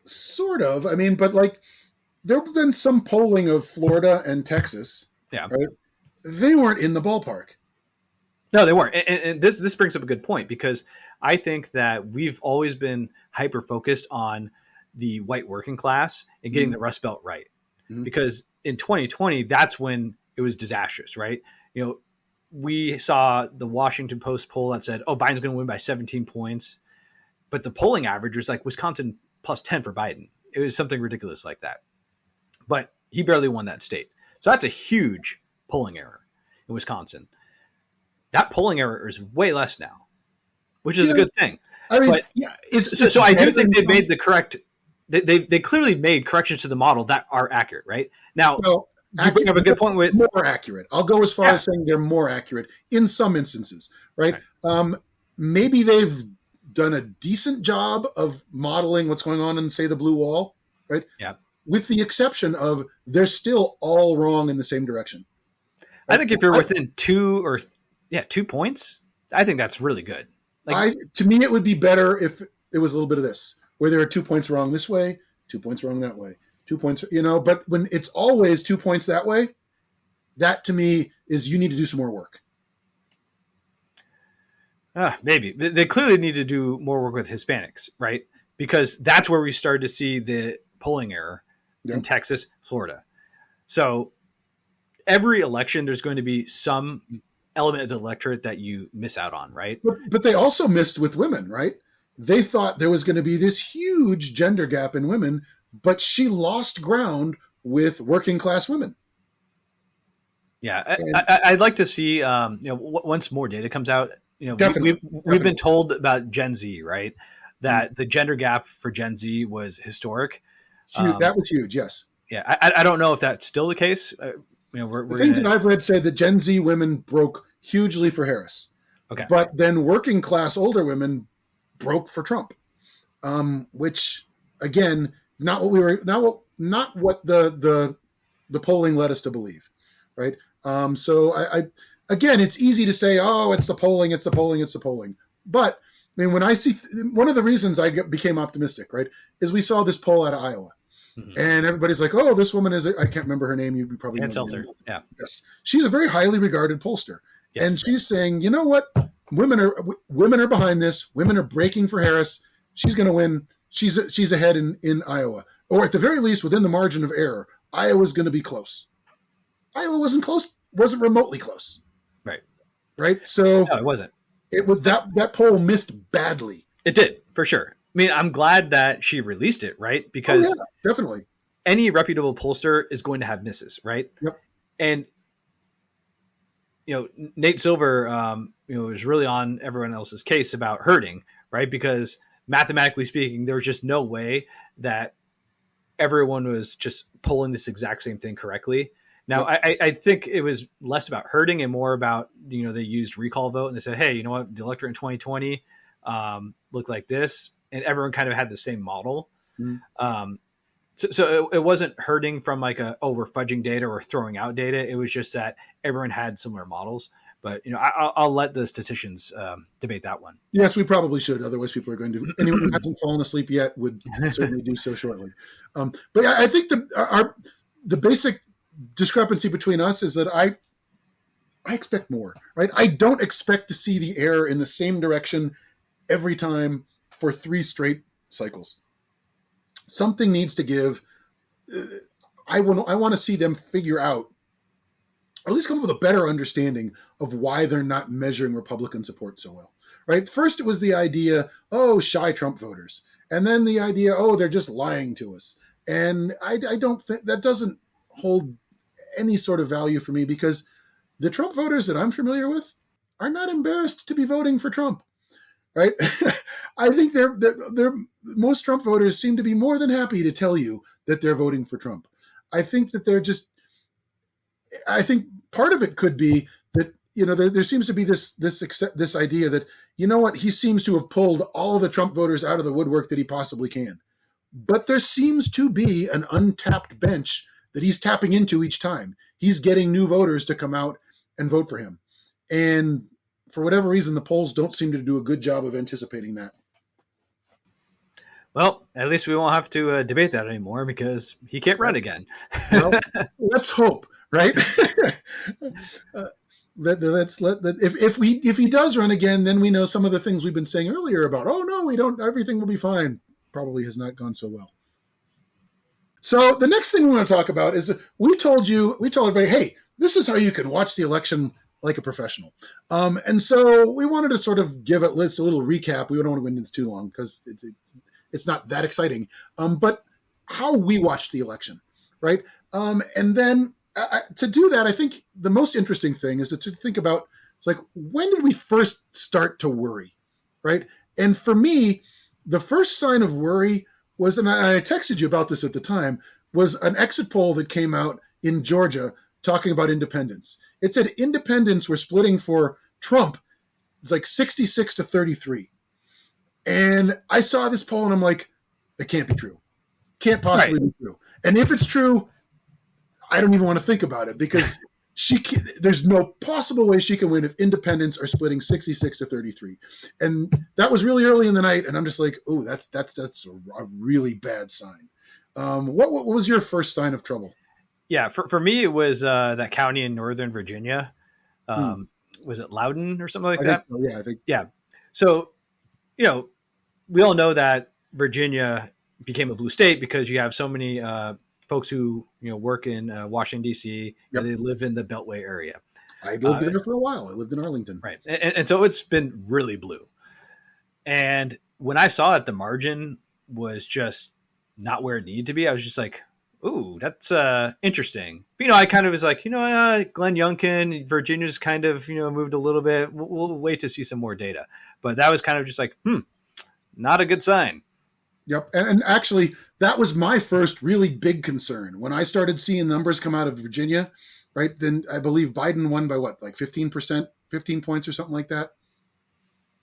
Sort of. I mean, but like, there have been some polling of Florida and Texas. Yeah. Right? They weren't in the ballpark. No, they weren't. And this brings up a good point because I think that we've always been hyper focused on the white working class and getting the Rust Belt right. Mm-hmm. Because in 2020, that's when it was disastrous, right? You know, we saw the Washington Post poll that said, oh, Biden's going to win by 17 points. But the polling average was like Wisconsin plus 10 for Biden. It was something ridiculous like that. But he barely won that state. So that's a huge polling error in Wisconsin. That polling error is way less now, which is a good thing. I mean, so I do think they've made the correct. They clearly made corrections to the model that are accurate, right? Now, you bring up a good point with more accurate. I'll go as far as saying they're more accurate in some instances, right? Maybe they've done a decent job of modeling what's going on in, say, the blue wall, right? Yeah. With the exception of they're still all wrong in the same direction. I think if you're within 2 points, I think that's really good. To me, it would be better if it was a little bit of this, where there are 2 points wrong this way, 2 points wrong that way, 2 points, but when it's always 2 points that way, that to me is you need to do some more work. Maybe. They clearly need to do more work with Hispanics, right? Because that's where we started to see the polling error in Texas, Florida. So every election, there's going to be some element of the electorate that you miss out on, right? But they also missed with women, right? They thought there was going to be this huge gender gap in women, but she lost ground with working class women. Yeah, I'd like to see, once more data comes out, we've been told about Gen Z, right? That the gender gap for Gen Z was historic. That was huge, yes. Yeah, I don't know if that's still the case. The things that I've read say that Gen Z women broke hugely for Harris. Okay. But then working class older women broke for Trump. Which again, not what the polling led us to believe. Right. So I again, it's easy to say, oh, it's the polling. But I mean, when I see one of the reasons became optimistic, right, is we saw this poll out of Iowa, and everybody's like, "Oh, this woman is I can't remember her name. You probably And know the Seltzer. name. Yeah. Yes, she's a very highly regarded pollster, and Yes. she's saying, you know what, women are behind this. Women are breaking for Harris. She's going to win. She's ahead in Iowa, or at the very least within the margin of error. Iowa's going to be close. Iowa wasn't close. Wasn't remotely close. Right. Right. So No, it wasn't. it was that poll missed badly. It did, for sure. I mean, I'm glad that she released it, right? Because definitely any reputable pollster is going to have misses, right? Yep. And Nate Silver, was really on everyone else's case about hurting, right? Because mathematically speaking, there was just no way that everyone was just pulling this exact same thing correctly. Now, I think it was less about hurting and more about, they used recall vote and they said, hey, you know what, the electorate in 2020 looked like this, and everyone kind of had the same model. So it wasn't hurting from like we're fudging data or throwing out data. It was just that everyone had similar models. But I'll let the statisticians debate that one. Yes, we probably should. Otherwise, people are going to. Anyone who hasn't fallen asleep yet would certainly do so shortly. But I think the basic discrepancy between us is that I expect more. Right? I don't expect to see the error in the same direction every time for 3 straight cycles. Something needs to give. I want to see them figure out, or at least come up with a better understanding of why they're not measuring Republican support so well. Right? First, it was the idea, shy Trump voters, and then the idea, they're just lying to us. And I don't think that doesn't hold any sort of value for me, because the Trump voters that I'm familiar with are not embarrassed to be voting for Trump. Right? I think most Trump voters seem to be more than happy to tell you that they're voting for Trump. I think that I think part of it could be that, there seems to be this idea that, he seems to have pulled all the Trump voters out of the woodwork that he possibly can. But there seems to be an untapped bench that he's tapping into each time. He's getting new voters to come out and vote for him. And for whatever reason, the polls don't seem to do a good job of anticipating that. Well, at least we won't have to debate that anymore, because he can't run again. Well, let's hope, right? If he does run again, then we know some of the things we've been saying earlier about, we don't, everything will be fine, probably has not gone so well. So the next thing we want to talk about is we told everybody, hey, this is how you can watch the election like a professional. And so we wanted to sort of give it a little recap. We don't want to go into this too long because it's not that exciting. But how we watched the election, right? And then to do that, I think the most interesting thing is to think about, like, when did we first start to worry, right? And for me, the first sign of worry was, and I texted you about this at the time, was an exit poll that came out in Georgia talking about independents. It said independents were splitting for Trump. It's like 66 to 33. And I saw this poll and I'm like, it can't be true. Can't possibly be true. And if it's true, I don't even want to think about it, because there's no possible way she can win if independents are splitting 66 to 33. And that was really early in the night. And I'm just like, oh, that's a really bad sign. What was your first sign of trouble? Yeah, for me, it was that county in Northern Virginia. Was it Loudoun or something like that? So, yeah, I think. Yeah. So, we all know that Virginia became a blue state because you have so many folks who work in Washington, D.C. Yep. They live in the Beltway area. I lived there for a while. I lived in Arlington. Right. And so it's been really blue. And when I saw it, the margin was just not where it needed to be. I was just like, ooh, that's interesting. But, I kind of was like, Glenn Youngkin, Virginia's kind of, moved a little bit. We'll wait to see some more data. But that was kind of just like, not a good sign. Yep. And actually, that was my first really big concern. When I started seeing numbers come out of Virginia, right, then I believe Biden won by what, like 15%, 15 points or something like that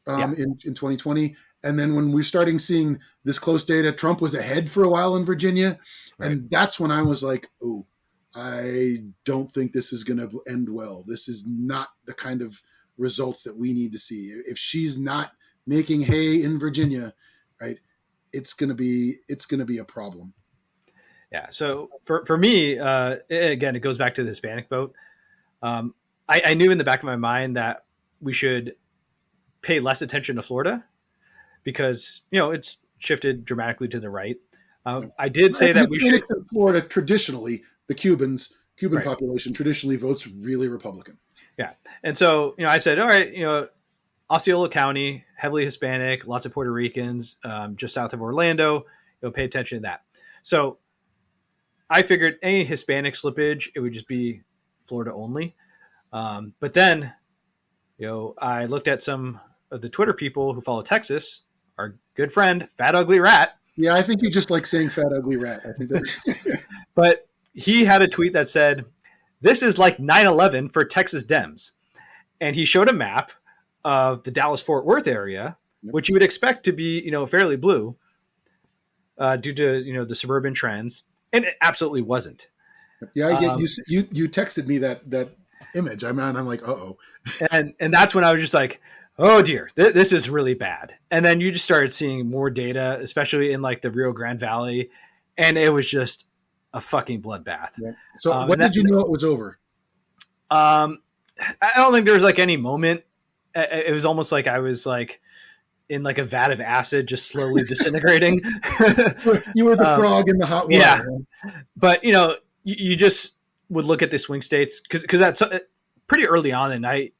in 2020. And then when we're starting seeing this close data, Trump was ahead for a while in Virginia. Right. And that's when I was like, oh, I don't think this is going to end well. This is not the kind of results that we need to see. If she's not making hay in Virginia, right? It's gonna be a problem. Yeah. So for me, again, it goes back to the Hispanic vote. Um, I knew in the back of my mind that we should pay less attention to Florida because it's shifted dramatically to the right. I did say that we should. Florida traditionally, the Cuban Right. population traditionally votes really Republican. Yeah, and so I said, all right, Osceola County, heavily Hispanic, lots of Puerto Ricans, just south of Orlando. Pay attention to that. So I figured any Hispanic slippage, it would just be Florida only. But then, I looked at some of the Twitter people who follow Texas. Our good friend, Fat Ugly Rat. Yeah, I think you just like saying "fat ugly rat." I think that. But he had a tweet that said, "This is like 9/11 for Texas Dems," and he showed a map of the Dallas-Fort Worth area, which you would expect to be, fairly blue, due to the suburban trends, and it absolutely wasn't. Yeah, you texted me that image. I'm like, uh-oh. and that's when I was just like, oh dear, this is really bad. And then you just started seeing more data, especially in like the Rio Grande Valley, and it was just a fucking bloodbath. Yeah. So when did you know it was over? I don't think there was like any moment. It was almost like I was like in like a vat of acid, just slowly disintegrating. You were the frog in the hot water. Yeah, but you just would look at the swing states because that's pretty early on in the night.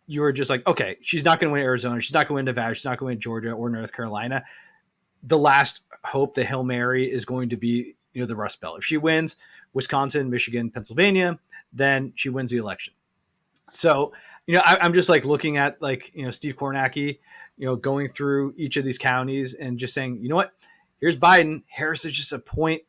You were just like, okay, she's not going to win Arizona. She's not going to win Nevada. She's not going to win Georgia or North Carolina. The last hope, the Hail Mary, is going to be, the Rust Belt. If she wins Wisconsin, Michigan, Pennsylvania, then she wins the election. So, I'm just like looking at like, Steve Kornacki, going through each of these counties and just saying, you know what, here's Biden. Harris is just a point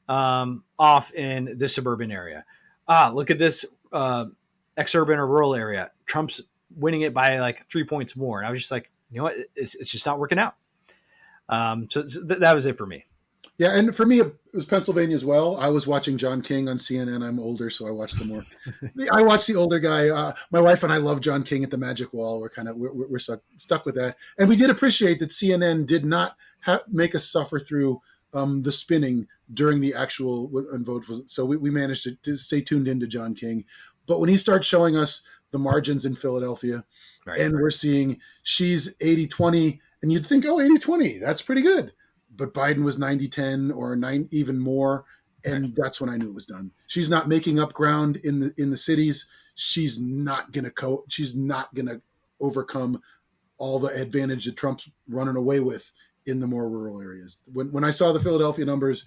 off in this suburban area. Look at this exurban or rural area. Trump's winning it by like 3 points more. And I was just like, you know what, it's just not working out. So that was it for me. Yeah, and for me, it was Pennsylvania as well. I was watching John King on CNN. I'm older, so I watched the more. I watched the older guy. My wife and I love John King at the Magic Wall. We're stuck with that, and we did appreciate that CNN did not make us suffer through the spinning during the actual vote. So we managed to stay tuned into John King. But when he starts showing us the margins in Philadelphia, and we're seeing she's 80-20, and you'd think, oh, 80-20, that's pretty good. But Biden was 90-10 or 9 even more, and that's when I knew it was done. She's not making up ground in the cities. She's not gonna overcome all the advantage that Trump's running away with in the more rural areas. When I saw the Philadelphia numbers,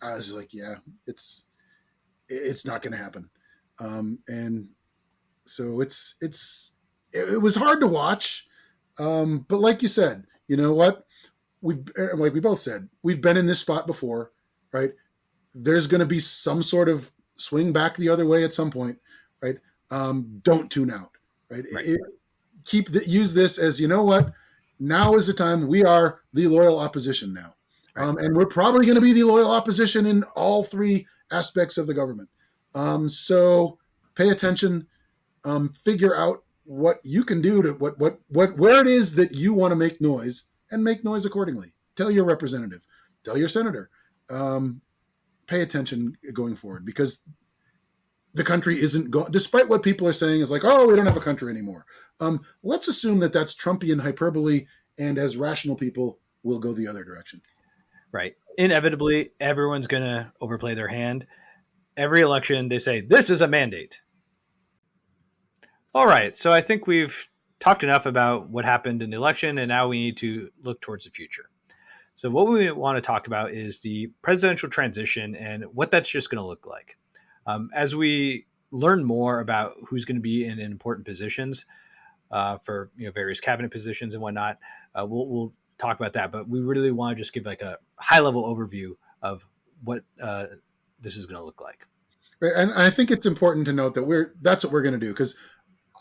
I was like, yeah, it's not going to happen. And so it was hard to watch. But like you said, you know what? Like we both said, we've been in this spot before, right? There's going to be some sort of swing back the other way at some point, right? Don't tune out, right? Use this as, you know what? Now is the time. We are the loyal opposition now. And we're probably going to be the loyal opposition in all three aspects of the government. So pay attention, figure out what you can do to where it is that you want to make noise, and make noise accordingly. Tell your representative, tell your senator, pay attention going forward, because the country isn't going, despite what people are saying is like, oh, we don't have a country anymore. Let's assume that that's Trumpian hyperbole, and as rational people, we'll go the other direction. Right. Inevitably, everyone's going to overplay their hand. Every election, they say, this is a mandate. All right. So I think we've talked enough about what happened in the election, and now we need to look towards the future. So what we want to talk about is the presidential transition and what that's just going to look like. As we learn more about who's going to be in important positions for various cabinet positions and whatnot, we'll talk about that. But we really want to just give like a high-level overview of what this is going to look like. And I think it's important to note that that's what we're going to do, because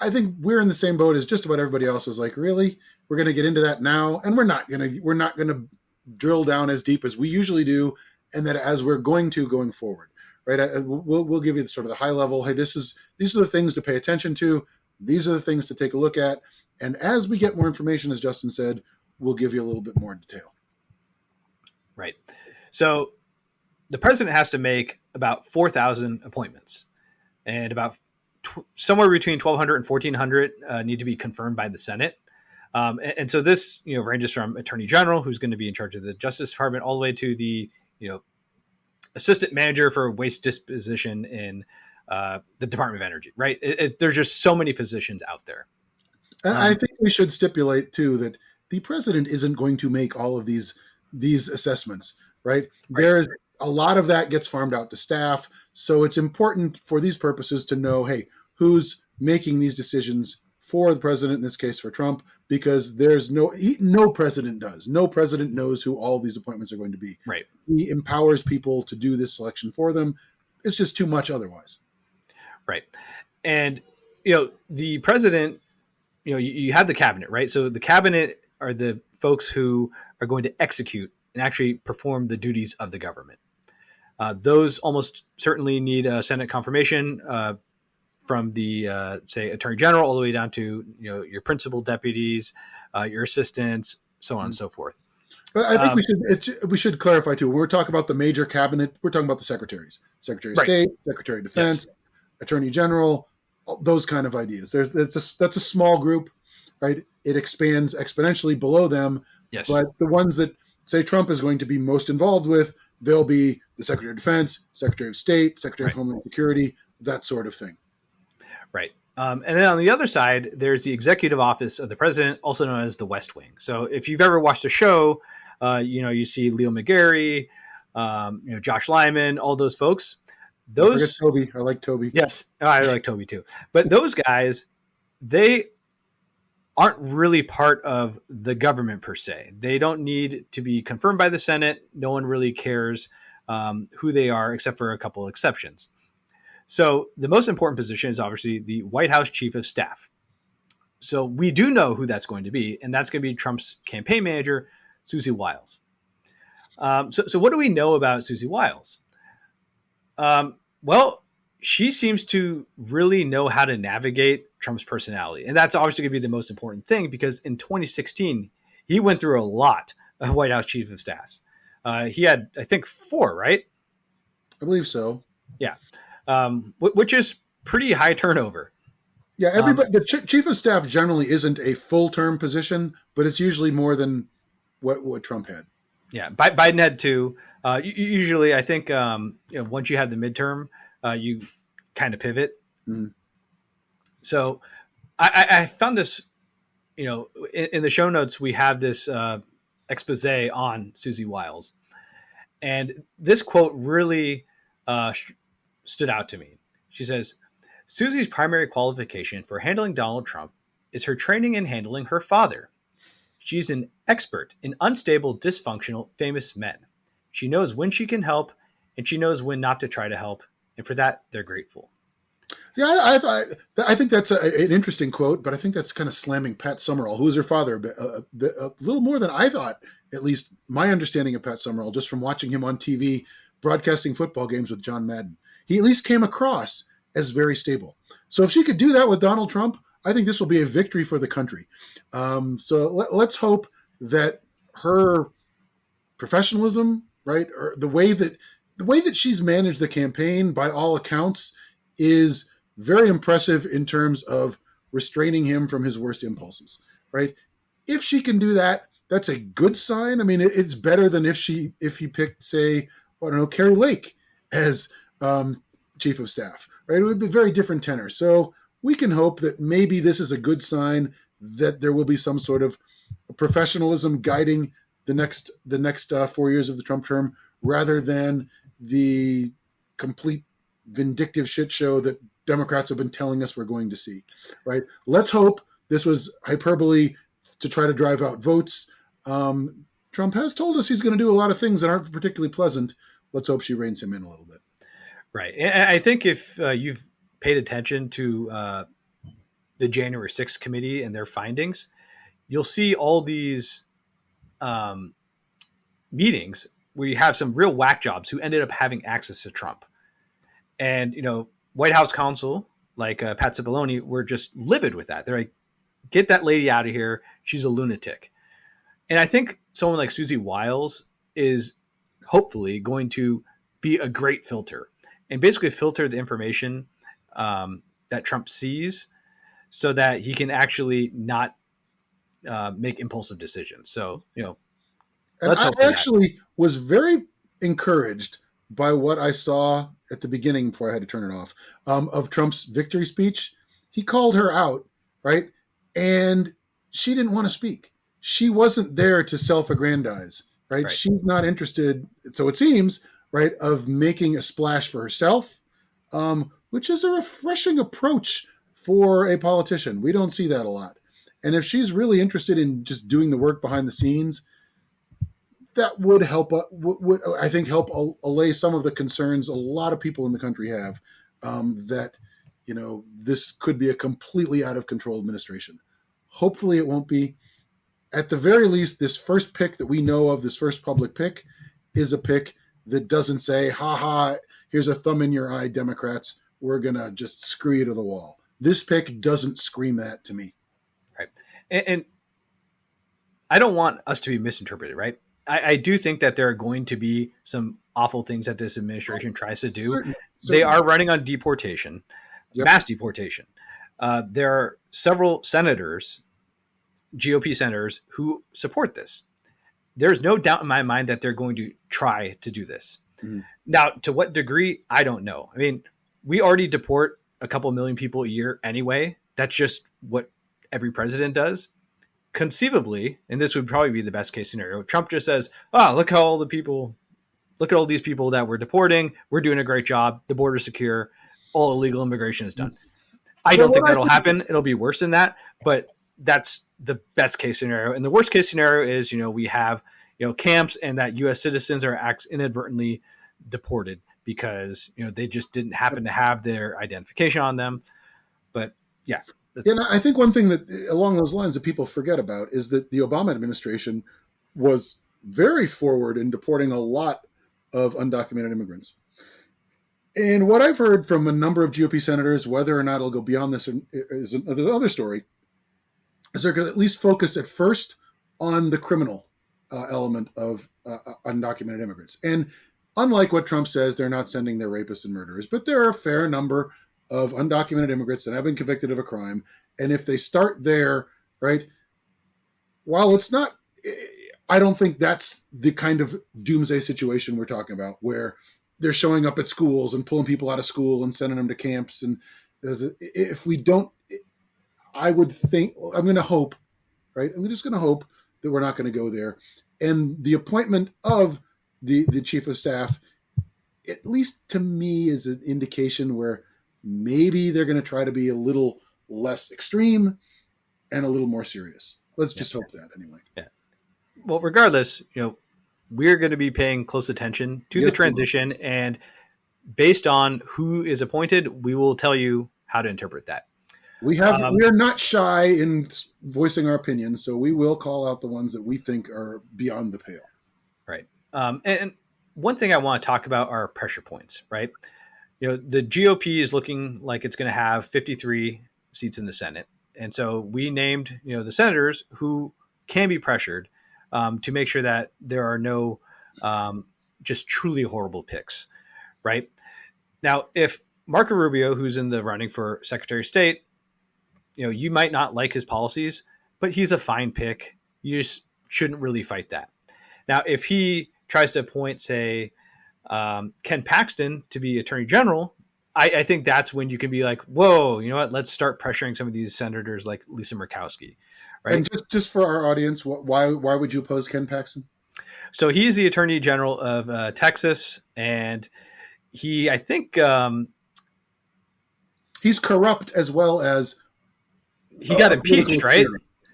I think we're in the same boat as just about everybody else. Is like, really, we're going to get into that now, and we're not going to drill down as deep as we usually do, and that as we're going forward, right? We'll give you sort of the high level. Hey, these are the things to pay attention to. These are the things to take a look at. And as we get more information, as Justin said, we'll give you a little bit more detail. Right. So the president has to make about 4,000 appointments, and about somewhere between 1,200 and 1,400 need to be confirmed by the Senate. And so this, ranges from Attorney General, who's going to be in charge of the Justice Department, all the way to the, assistant manager for waste disposition in the Department of Energy. Right. There's just so many positions out there. I think we should stipulate too that the president isn't going to make all of these assessments. Right. There's a lot of that gets farmed out to staff. So it's important for these purposes to know, hey, who's making these decisions for the president, in this case for Trump, because there's no president does. No president knows who all these appointments are going to be. Right. He empowers people to do this selection for them. It's just too much otherwise. Right. And, the president, you have the cabinet, right? So the cabinet are the folks who are going to execute and actually perform the duties of the government. Those almost certainly need a Senate confirmation from the, say, Attorney General all the way down to, your principal deputies, your assistants, so on and so forth. But I think we should clarify, too. When we're talking about the major cabinet, we're talking about the secretaries. Secretary of State, Secretary of Defense, Attorney General, those kind of ideas. That's a small group, right? It expands exponentially below them. Yes. But the ones that, say, Trump is going to be most involved with, they'll be the Secretary of Defense, Secretary of State, Secretary of Homeland Security, that sort of thing. Right. And then on the other side, there's the executive office of the president, also known as the West Wing. So if you've ever watched a show, you see Leo McGarry, Josh Lyman, all those folks. Those Toby. I like Toby. Yes, I like Toby too. But those guys, they aren't really part of the government per se. They don't need to be confirmed by the Senate. No one really cares who they are, except for a couple of exceptions. So the most important position is obviously the White House Chief of Staff. So we do know who that's going to be, and that's going to be Trump's campaign manager, Susie Wiles. So what do we know about Susie Wiles? Well, she seems to really know how to navigate Trump's personality. And that's obviously going to be the most important thing, because in 2016, he went through a lot of White House Chief of Staffs. He had, I think, 4, right? I believe so. Yeah. Which is pretty high turnover. Yeah, everybody. The chief of staff generally isn't a full-term position, but it's usually more than what Trump had. Yeah, Biden had 2. Usually, I think once you have the midterm, you kind of pivot. Mm. So I found this, in the show notes, we have this expose on Susie Wiles. And this quote really stood out to me. She says, Susie's primary qualification for handling Donald Trump is her training in handling her father. She's an expert in unstable, dysfunctional, famous men. She knows when she can help, and she knows when not to try to help. And for that, they're grateful. Yeah, I think that's an interesting quote, but I think that's kind of slamming Pat Summerall, who is her father, a little more than I thought, at least my understanding of Pat Summerall, just from watching him on TV broadcasting football games with John Madden. He at least came across as very stable. So if she could do that with Donald Trump, I think this will be a victory for the country. So let's hope that her professionalism, right, or the way that she's managed the campaign, by all accounts, is very impressive in terms of restraining him from his worst impulses, right? If she can do that, that's a good sign. I mean, it's better than if he picked, say, I don't know, Carrie Lake as chief of staff, right? It would be a very different tenor. So we can hope that maybe this is a good sign that there will be some sort of professionalism guiding the next 4 years of the Trump term, rather than the complete vindictive shit show that Democrats have been telling us we're going to see, right? Let's hope this was hyperbole to try to drive out votes. Trump has told us he's going to do a lot of things that aren't particularly pleasant. Let's hope she reins him in a little bit. Right. And I think if you've paid attention to the January 6th committee and their findings, you'll see all these meetings where you have some real whack jobs who ended up having access to Trump. And, White House counsel, like Pat Cipollone were just livid with that. They're like, get that lady out of here. She's a lunatic. And I think someone like Susie Wiles is hopefully going to be a great filter and basically filter the information that Trump sees so that he can actually not make impulsive decisions. So, and I actually was very encouraged by what I saw at the beginning before I had to turn it off of Trump's victory speech. He called her out, right? And she didn't want to speak. She wasn't there to self-aggrandize, right? She's not interested, so it seems, right, of making a splash for herself, which is a refreshing approach for a politician. We don't see that a lot. And if she's really interested in just doing the work behind the scenes, that would help, would I think, help allay some of the concerns a lot of people in the country have that, this could be a completely out of control administration. Hopefully it won't be. At the very least, this first pick that we know of, this first public pick, is a pick that doesn't say, ha ha, here's a thumb in your eye, Democrats, we're going to just screw you to the wall. This pick doesn't scream that to me. Right. And I don't want us to be misinterpreted, right? I do think that there are going to be some awful things that this administration tries to do. Certainly. They are running on deportation, mass deportation. There are several senators, GOP senators, who support this. There's no doubt in my mind that they're going to try to do this. Mm-hmm. Now, to what degree, I don't know. I mean, we already deport a couple million people a year anyway. That's just what every president does. Conceivably, and this would probably be the best case scenario, Trump just says, look at all these people that we're deporting. We're doing a great job. The border's secure. All illegal immigration is done. I don't think that'll happen. It'll be worse than that, but that's the best case scenario. And the worst case scenario is, we have, camps and that U.S. citizens are inadvertently deported because, they just didn't happen to have their identification on them. But yeah. And I think one thing that along those lines that people forget about is that the Obama administration was very forward in deporting a lot of undocumented immigrants. And what I've heard from a number of GOP senators, whether or not it'll go beyond this is another story, is they're going to at least focus at first on the criminal element of undocumented immigrants. And unlike what Trump says, they're not sending their rapists and murderers, but there are a fair number of undocumented immigrants that have been convicted of a crime. And if they start there, right, while it's not, I don't think that's the kind of doomsday situation we're talking about where they're showing up at schools and pulling people out of school and sending them to camps. And if we don't, I would think, I'm going to hope, right? I'm just going to hope that we're not going to go there. And the appointment of the chief of staff, at least to me, is an indication where maybe they're going to try to be a little less extreme and a little more serious. Let's just hope that anyway. Yeah. Well, regardless, we're going to be paying close attention to the transition, and based on who is appointed, we will tell you how to interpret that. We are not shy in voicing our opinions, so we will call out the ones that we think are beyond the pale. Right. And one thing I want to talk about are pressure points, right? The GOP is looking like it's going to have 53 seats in the Senate. And so we named, the senators who can be pressured to make sure that there are no just truly horrible picks, right? Now, if Marco Rubio, who's in the running for Secretary of State, you might not like his policies, but he's a fine pick. You just shouldn't really fight that. Now, if he tries to appoint, say, Ken Paxton to be Attorney General, I think that's when you can be like, whoa, you know what? Let's start pressuring some of these senators like Lisa Murkowski, right? And just for our audience, why would you oppose Ken Paxton? So he is the Attorney General of Texas, and he, I think, he's corrupt as well as he got impeached, right?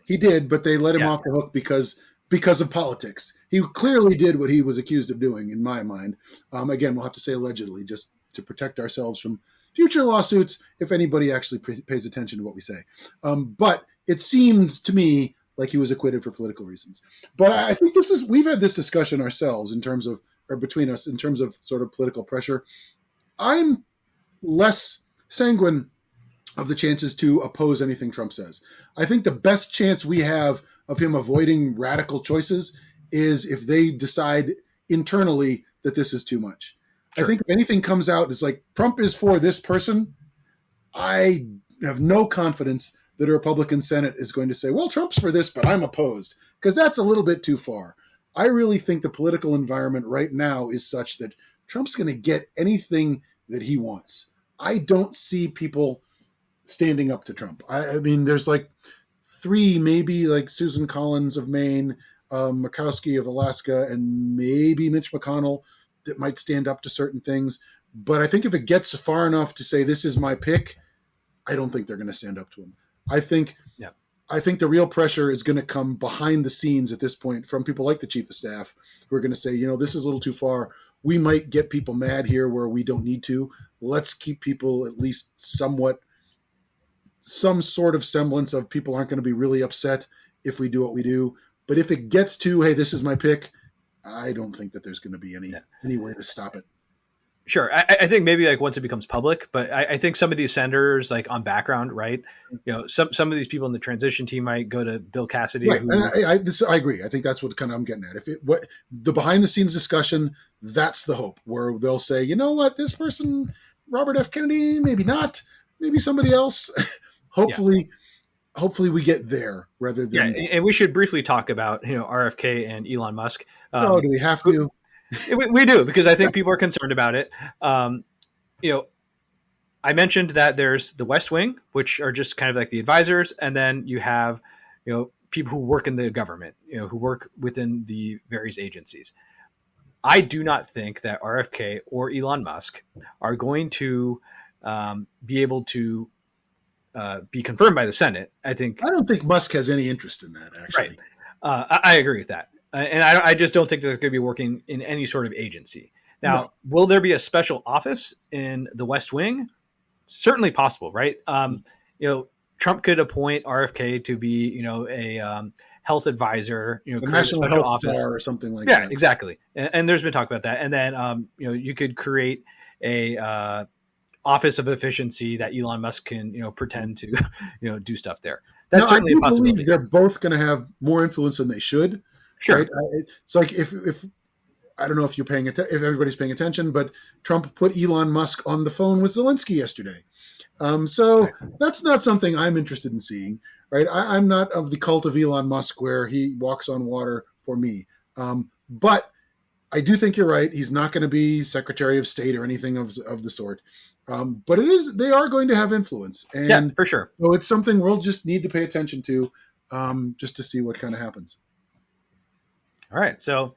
He did, but they let him off the hook because of politics. He clearly did what he was accused of doing, in my mind. Again, we'll have to say allegedly, just to protect ourselves from future lawsuits if anybody actually pays attention to what we say. But it seems to me like he was acquitted for political reasons. But I think we've had this discussion ourselves between us in terms of sort of political pressure. I'm less sanguine of the chances to oppose anything Trump says. I think the best chance we have of him avoiding radical choices is if they decide internally that this is too much. Sure. I think if anything comes out, it's like Trump is for this person. I have no confidence that a Republican Senate is going to say, well, Trump's for this, but I'm opposed, because that's a little bit too far. I really think the political environment right now is such that Trump's going to get anything that he wants. I don't see people standing up to Trump. I mean, there's like three, maybe like Susan Collins of Maine, Murkowski of Alaska, and maybe Mitch McConnell that might stand up to certain things. But I think if it gets far enough to say, this is my pick, I don't think they're going to stand up to him. I think the real pressure is going to come behind the scenes at this point from people like the chief of staff who are going to say, this is a little too far. We might get people mad here where we don't need to. Let's keep people at least somewhat, some sort of semblance of people aren't going to be really upset if we do what we do. But if it gets to, hey, this is my pick, I don't think that there's going to be any way to stop it. Sure. I think maybe like once it becomes public, but I think some of these senators like on background, right? Some of these people in the transition team might go to Bill Cassidy. Right. I agree. I think that's what kind of I'm getting at. The behind the scenes discussion, that's the hope where they'll say, you know what, this person, Robert F. Kennedy, maybe not, maybe somebody else. Hopefully we get there rather than. Yeah. And we should briefly talk about, RFK and Elon Musk. Do we have to? We do, because I think people are concerned about it. I mentioned that there's the West Wing, which are just kind of like the advisors. And then you have, people who work in the government, who work within the various agencies. I do not think that RFK or Elon Musk are going to be able to be confirmed by the Senate. I don't think Musk has any interest in that, actually. Right. I agree with that. And I just don't think that's going to be working in any sort of agency. Now, Will there be a special office in the West Wing? Certainly possible, right? Trump could appoint RFK to be, a health advisor, a national special office or something like that. Yeah, exactly. And there's been talk about that. And then, you could create a office of efficiency that Elon Musk can, pretend to, do stuff there. That's certainly a possibility. They're both going to have more influence than they should. Sure. Right? It's like if I don't know if if everybody's paying attention, but Trump put Elon Musk on the phone with Zelensky yesterday. That's not something I'm interested in seeing. Right? I'm not of the cult of Elon Musk where he walks on water for me. But I do think you're right. He's not going to be Secretary of State or anything of the sort. But they are going to have influence. And yeah, for sure. So it's something we'll just need to pay attention to just to see what kind of happens. All right. So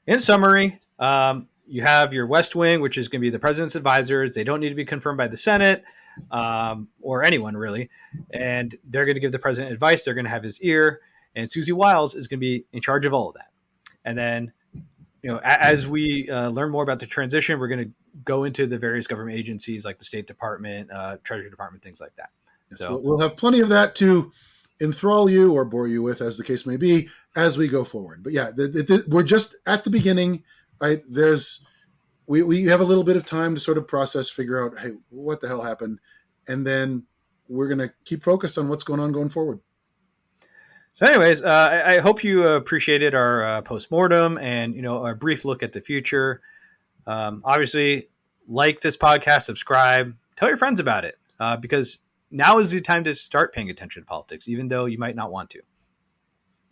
in summary, you have your West Wing, which is going to be the president's advisors. They don't need to be confirmed by the Senate or anyone really. And they're going to give the president advice. They're going to have his ear. And Susie Wiles is going to be in charge of all of that. And then, as we learn more about the transition, we're going to go into the various government agencies like the State Department, Treasury Department, things like that. Yes, so we'll have plenty of that to enthrall you or bore you with, as the case may be, as we go forward. But yeah, we're just at the beginning, right? We have a little bit of time to sort of process, figure out, hey, what the hell happened? And then we're going to keep focused on what's going on going forward. So anyways, I hope you appreciated our postmortem and, a brief look at the future. Obviously, like this podcast, subscribe, tell your friends about it, because now is the time to start paying attention to politics, even though you might not want to.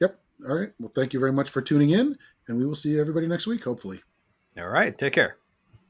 Yep. All right. Well, thank you very much for tuning in, and we will see everybody next week, hopefully. All right. Take care.